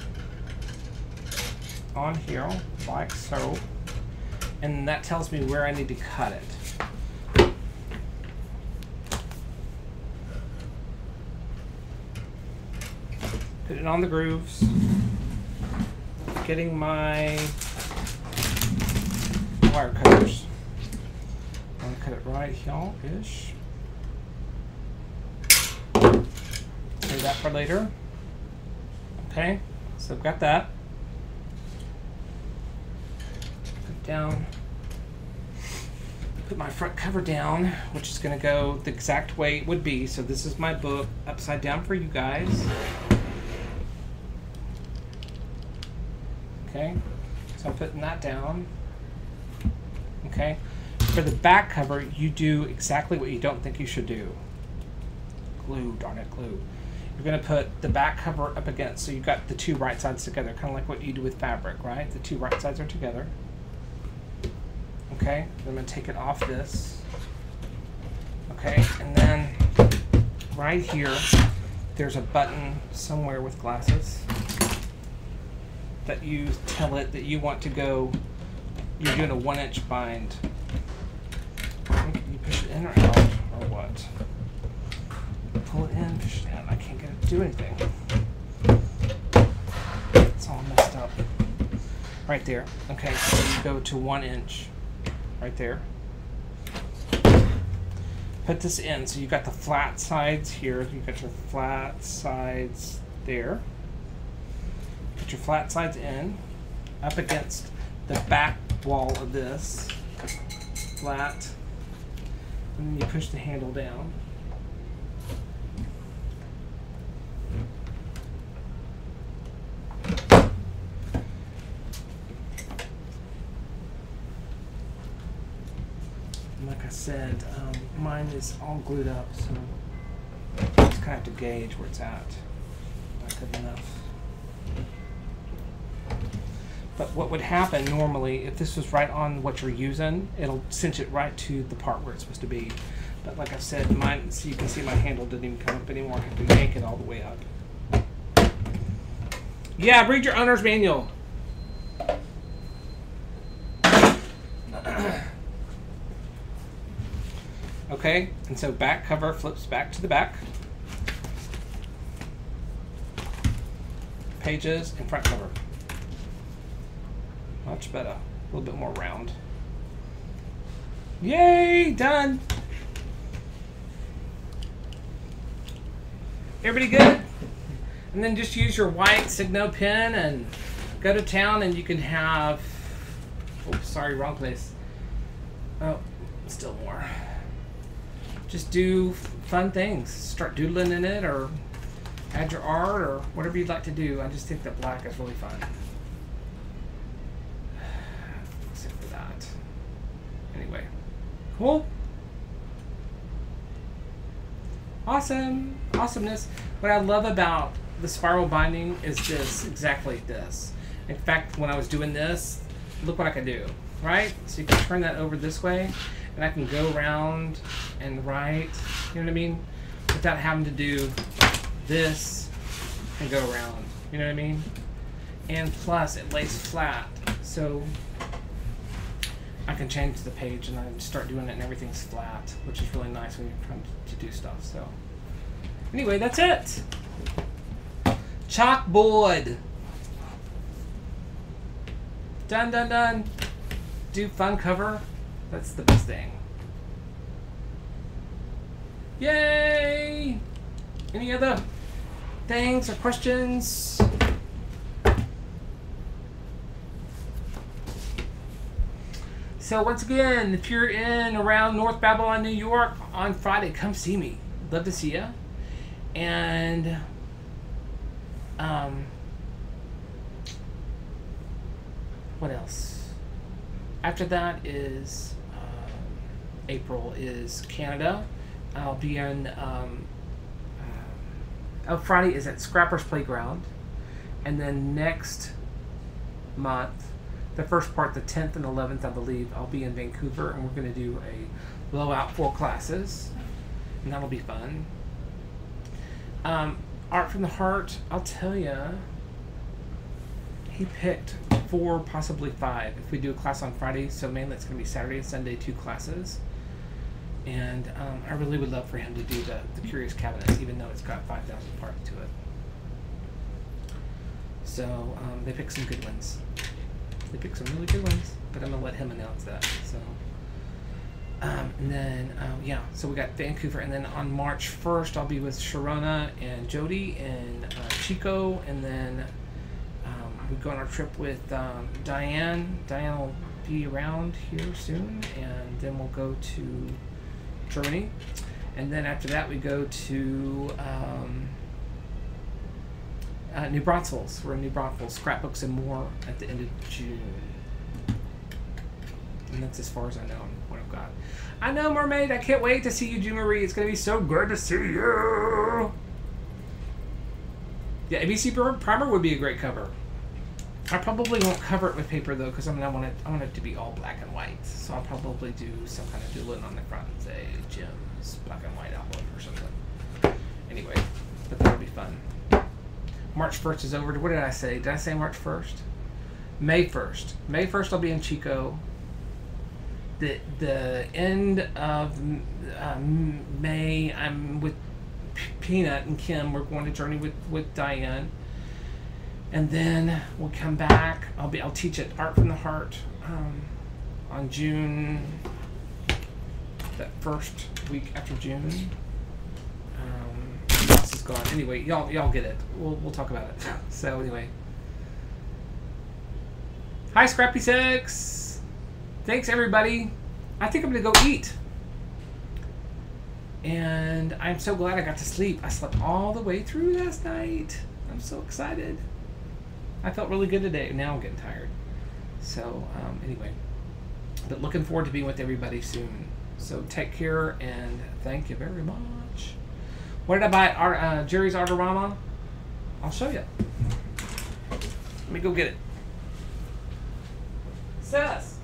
on here, like so. And that tells me where I need to cut it. Put it on the grooves. Getting my wire cutters. I'm going to cut it right here-ish. Save that for later. Okay, so I've got that. Put down. Put my front cover down, which is going to go the exact way it would be. So this is my book upside down for you guys. Okay, so I'm putting that down. Okay, for the back cover, you do exactly what you don't think you should do. Glue, darn it, glue. You're going to put the back cover up against, so you've got the two right sides together, kind of like what you do with fabric, right? The two right sides are together. Okay, I'm going to take it off this. Okay, and then right here, there's a button somewhere with glasses. that you tell it that you want to go, you're doing a 1-inch bind. You push it in or out, or what? Pull it in, push it out. I can't get it to do anything. It's all messed up. Right there. Okay, so you go to 1 inch. Right there. Put this in. So you got the flat sides here. You got your flat sides there. Put your flat sides in. Up against the back wall of this. Flat. And then you push the handle down. Like I said, mine is all glued up, so I just kind of have to gauge where it's at. Not good enough. But what would happen normally, if this was right on what you're using, it'll cinch it right to the part where it's supposed to be. But like I said, mine, so you can see my handle didn't even come up anymore. I have to yank it all the way up. Yeah, read your owner's manual. Okay, and so back cover flips back to the back. Pages and front cover. Much better. A little bit more round. Yay! Done! Everybody good? And then just use your white Signo pen and go to town, and you can have... Oh, sorry, wrong place. Oh, still more. Just do fun things. Start doodling in it, or add your art, or whatever you'd like to do. I just think that black is really fun. Except for that. Anyway. Cool. Awesome. Awesomeness. What I love about the spiral binding is this, exactly this. In fact, when I was doing this, look what I could do, right? So you can turn that over this way, and I can go around and right, you know what I mean? Without having to do this and go around, you know what I mean? And plus, it lays flat, so I can change the page and I start doing it and everything's flat, which is really nice when you're trying to do stuff. So anyway, that's it. Chalkboard. Done, done, done. Do fun cover. That's the best thing. Yay! Any other things or questions? So once again, if you're in around North Babylon, New York on Friday, come see me. Love to see you. And what else? After that is April is Canada. I'll be in Friday is at Scrapper's Playground, and then next month, the first part, the 10th and 11th, I believe, I'll be in Vancouver, and we're going to do a blowout 4 classes, and that'll be fun. Art from the Heart, I'll tell you, he picked 4, possibly 5. If we do a class on Friday, so mainly it's going to be Saturday and Sunday, 2 classes. And I really would love for him to do the Curious Cabinet, even though it's got 5,000 parts to it. So they picked some good ones. They picked some really good ones, but I'm going to let him announce that. So, and then, yeah, so we got Vancouver, and then on March 1st, I'll be with Sharona and Jody and Chico, and then we go on our trip with Diane. Diane will be around here soon, and then we'll go to Germany, and then after that we go to New Braunfels. We're in New Braunfels, Scrapbooks and More at the end of June, and that's as far as I know what I've got. I know, Mermaid. I can't wait to see you, June Marie. It's gonna be so good to see you. Yeah, ABC Primer would be a great cover. I probably won't cover it with paper though, because I want it to be all black and white. So I'll probably do some kind of doodling on the front, say Jim's black and white album or something. Anyway, but that'll be fun. March 1st is over. What did I say? Did I say March 1st? May 1st. May 1st I'll be in Chico. The end of May I'm with Peanut and Kim. We're going to Journey with Diane. And then we'll come back. I'll teach at Art from the Heart on June, that first week after June. Ross is gone. Anyway, y'all get it. We'll talk about it. So anyway. Hi, Scrappy6. Thanks, everybody. I think I'm going to go eat. And I'm so glad I got to sleep. I slept all the way through last night. I'm so excited. I felt really good today. Now I'm getting tired. So, anyway. But looking forward to being with everybody soon. So, take care and thank you very much. What did I buy? Jerry's Artorama? I'll show you. Let me go get it. Sus.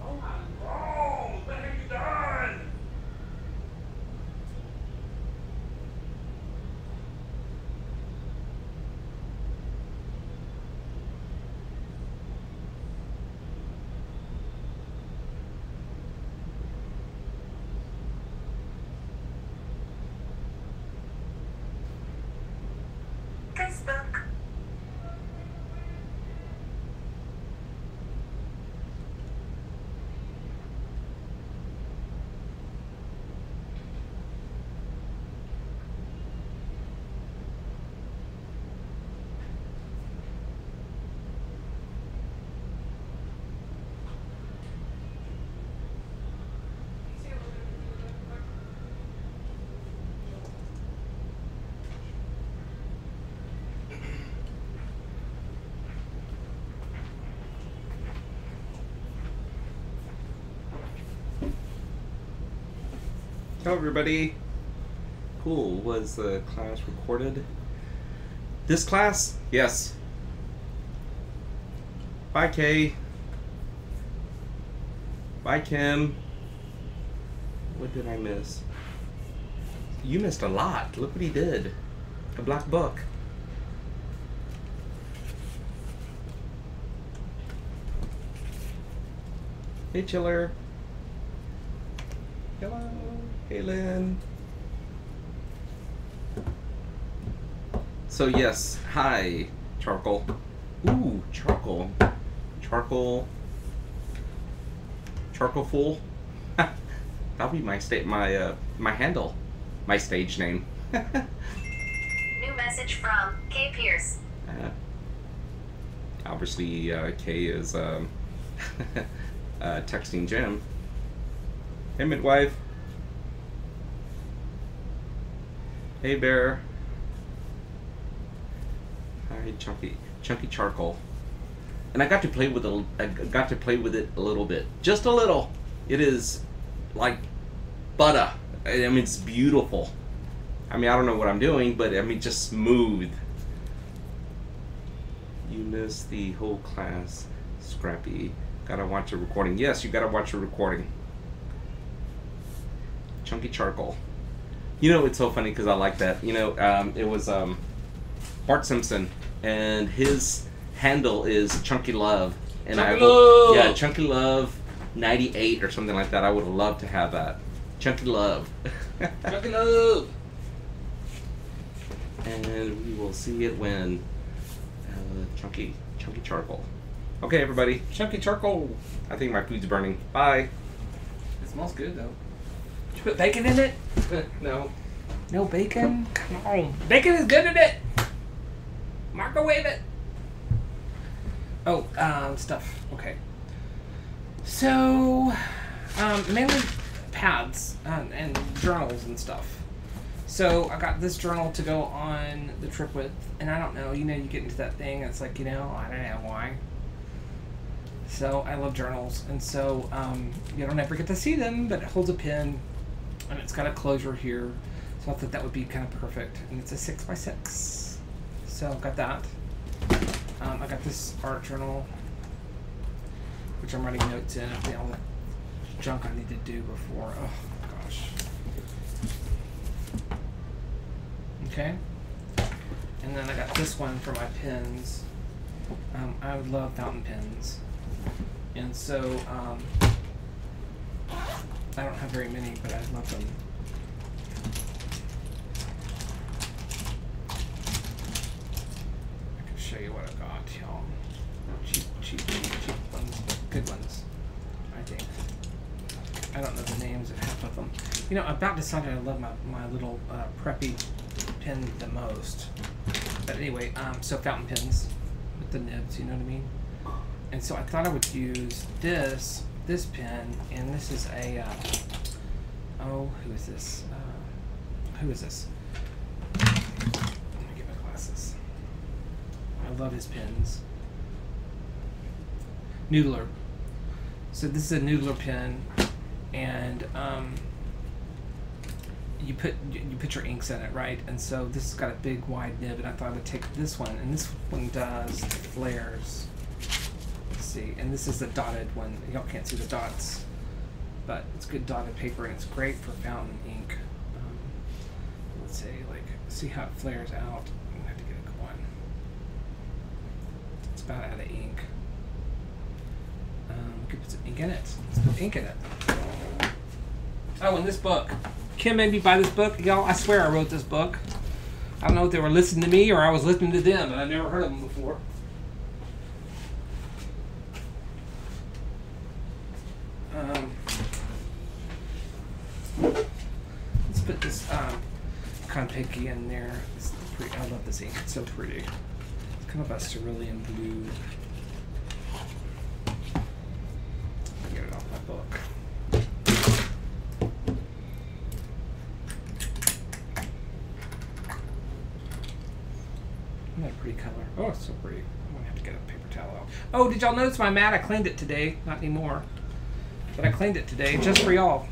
Oh my God, what have you done? Facebook. Hello everybody. Cool. Was the class recorded? This class? Yes. Bye Kay. Bye Kim. What did I miss? You missed a lot. Look what he did. A black book. Hey Chiller. Hello. Hey Lynn. So yes, hi, Charcoal. Ooh, Charcoal. Charcoal. Charcoal Fool. That'll be my my handle. My stage name. New message from Kay Pierce. Obviously, Kay is texting Jim. Hey, midwife. Hey, Bear. Hi, Chunky Charcoal. And I got to play with it a little bit, just a little. It is like butter. I mean, it's beautiful. I mean, I don't know what I'm doing, but I mean, just smooth. You missed the whole class, Scrappy. Gotta watch a recording. Yes, you gotta watch a recording. Chunky Charcoal. You know, it's so funny because I like that. You know, it was Bart Simpson, and his handle is Chunky Love. And Chunky Love! Yeah, Chunky Love 98 or something like that. I would have loved to have that. Chunky Love. Chunky Love! And we will see it when Chunky Charcoal. Okay, everybody. Chunky Charcoal. I think my food's burning. Bye. It smells good though. Did you put bacon in it? No. No bacon? Come on. Bacon is good in it! Microwave it! Oh, stuff. Okay. So, mainly pads and journals and stuff. So, I got this journal to go on the trip with, and I don't know, you know, you get into that thing, and it's like, you know, I don't know why. So, I love journals, and so, you don't ever get to see them, but it holds a pen, and it's got a closure here, so I thought that would be kind of perfect, and it's a 6x6. So, got that. I got this art journal, which I'm writing notes in of all the junk I need to do before. Oh, gosh. Okay. And then I got this one for my pens. I would love fountain pens. And so, I don't have very many, but I love them. I can show you what I got, y'all. Cheap ones, but good ones, I think. I don't know the names of half of them. You know, I about decided I love my little preppy pen the most. But anyway, so fountain pens with the nibs, you know what I mean? And so I thought I would use this pen, and this is a, oh, who is this? Who is this? Let me get my glasses. I love his pens. Noodler. So this is a Noodler pen, and you put your inks in it, right? And so this has got a big wide nib, and I thought I would take this one, and this one does flares. Let's see, and this is the dotted one. Y'all can't see the dots, but it's good dotted paper, and it's great for fountain ink. Let's say, like, see how it flares out. I'm gonna have to get it going. It's about out of ink. We could put some ink in it. Let's put ink in it. Oh, and this book. Kim made me buy this book. Y'all, I swear I wrote this book. I don't know if they were listening to me or I was listening to them, and I've never heard of them before. Let's put this Konpeki in there. It's pretty, I love this ink. It's so pretty. It's kind of a cerulean blue. Get it off my book. Isn't that a pretty color? Oh, it's so pretty. I'm gonna have to get a paper towel out. Oh, did y'all notice my mat? I cleaned it today. Not anymore. But I cleaned it today just for y'all.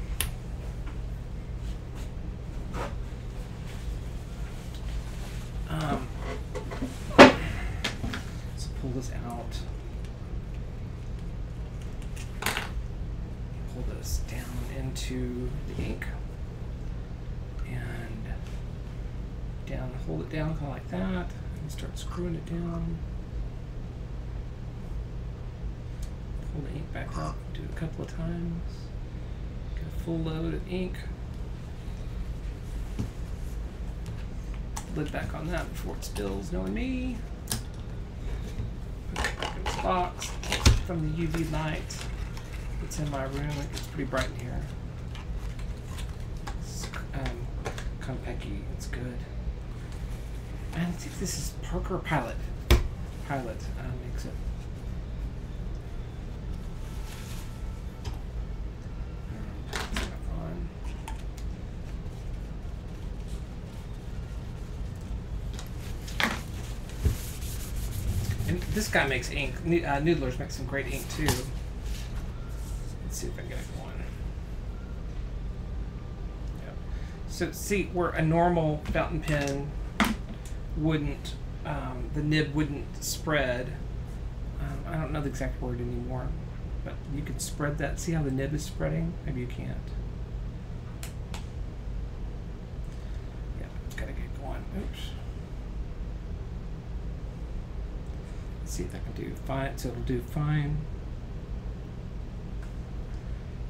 So pull this out. Pull this down into the ink. And down, hold it down kind of like that. And start screwing it down. Pull the ink back up. Do it a couple of times. Get a full load of ink. Lid back on that before it spills, knowing me. Put it back in this box from the UV light that's in my room. It gets pretty bright in here. It's Konpeki, it's good. And I think this is Parker Pilot. Pilot makes it. And this guy makes ink. Noodlers makes some great ink too. Let's see if I can get it going. Yep. So see, where a normal fountain pen wouldn't, the nib wouldn't spread. I don't know the exact word anymore, but you could spread that. See how the nib is spreading? Maybe you can't. Yeah, gotta get going. Oops. See if I can do fine. So it'll do fine,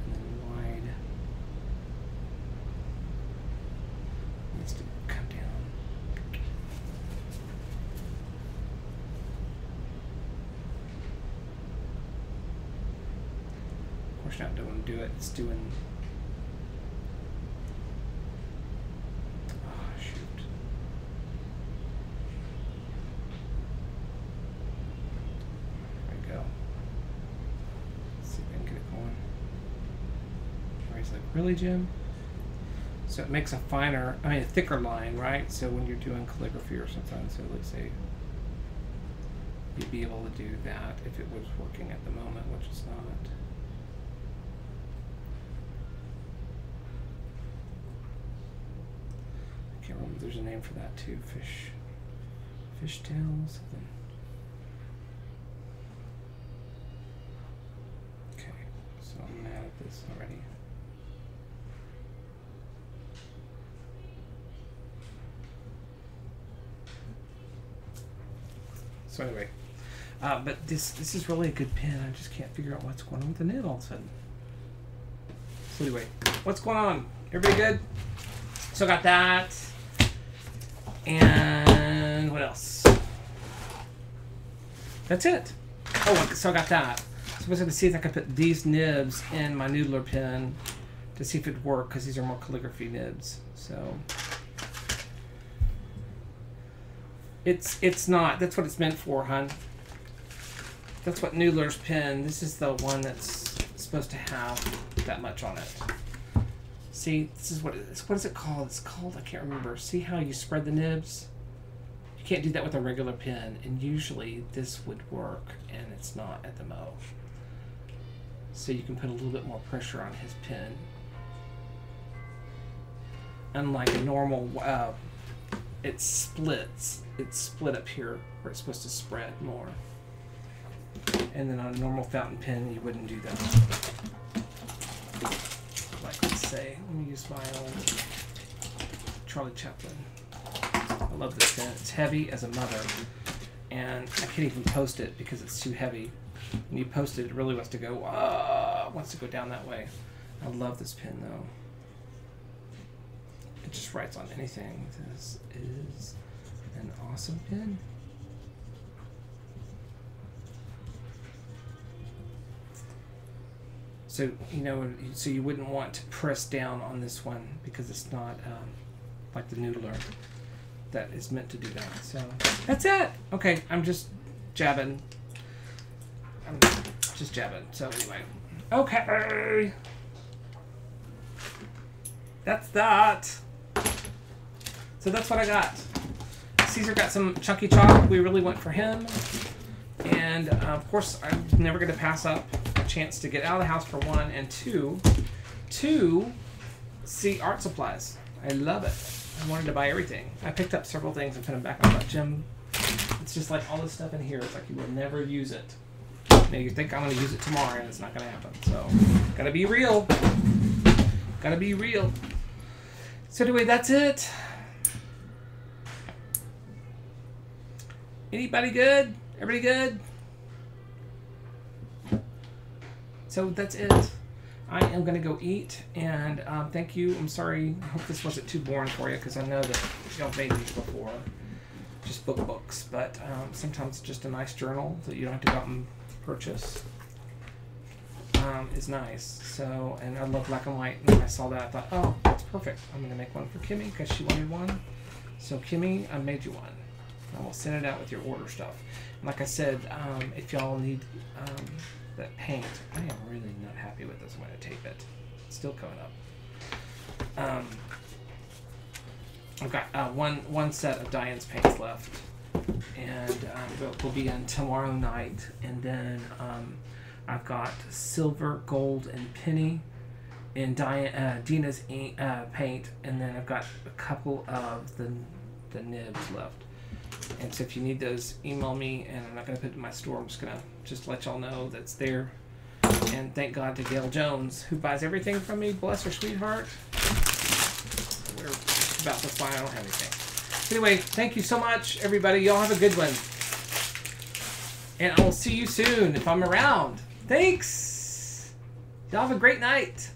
and then wide. Needs to come down. Of course, not don't do it. It's doing. Oh shoot. Really, Jim? So it makes a finer, I mean a thicker line, right? So when you're doing calligraphy or something, so let's say you'd be able to do that if it was working at the moment, which it's not. I can't remember, there's a name for that too. Fishtail, something. Okay, so I'm mad at this already. So anyway, but this is really a good pin. I just can't figure out what's going on with the nib all of a sudden. So anyway, what's going on? Everybody good? So I got that. And what else? That's it. Oh, so I got that. So I was going to see if I could put these nibs in my noodler pen to see if it'd work, because these are more calligraphy nibs. So it's not. That's what it's meant for, hun. That's what Noodler's pen. This is the one that's supposed to have that much on it. See, this is what it is. What is it called? It's called, I can't remember. See how you spread the nibs? You can't do that with a regular pen, and usually this would work, and it's not at the Mo. So you can put a little bit more pressure on his pen. Unlike a normal, it splits. It's split up here where it's supposed to spread more. And then on a normal fountain pen, you wouldn't do that. Like, let's say, let me use my old Charlie Chaplin. I love this pen. It's heavy as a mother, and I can't even post it because it's too heavy. When you post it, it really wants to go down that way. I love this pen though. It just writes on anything. This is an awesome pen. So, you know, so you wouldn't want to press down on this one because it's not like the Noodler that is meant to do that. So that's it. Okay, I'm just jabbing. So anyway, okay. That's that. So that's what I got. Caesar got some chunky chalk. We really went for him. And of course, I'm never going to pass up a chance to get out of the house for one, and two, see art supplies. I love it. I wanted to buy everything. I picked up several things and put them back. I thought, Jim, it's just like all this stuff in here. It's like you will never use it. Now you think I'm going to use it tomorrow, and it's not going to happen. So, gotta be real. Gotta be real. So anyway, that's it. Anybody good? Everybody good? So that's it. I am going to go eat, and thank you. I'm sorry. I hope this wasn't too boring for you, because I know that y'all made these before. Just books. But sometimes just a nice journal that you don't have to go out and purchase is nice. So, and I love black and white. And when I saw that, I thought, oh, that's perfect. I'm going to make one for Kimmy because she wanted one. So Kimmy, I made you one. I will send it out with your order stuff. And like I said, if y'all need that paint, I am really not happy with this. I'm going to tape it. It's still coming up. I've got one set of Diane's paints left, and will be in tomorrow night. And then I've got silver, gold, and penny in Dina's paint, and then I've got a couple of the nibs left. And so if you need those, email me, and I'm not going to put it in my store. I'm just going to let y'all know that's there. And thank God to Gail Jones, who buys everything from me. Bless her sweetheart. We're about to fly. I don't have anything. Anyway, thank you so much, everybody. Y'all have a good one. And I will see you soon if I'm around. Thanks. Y'all have a great night.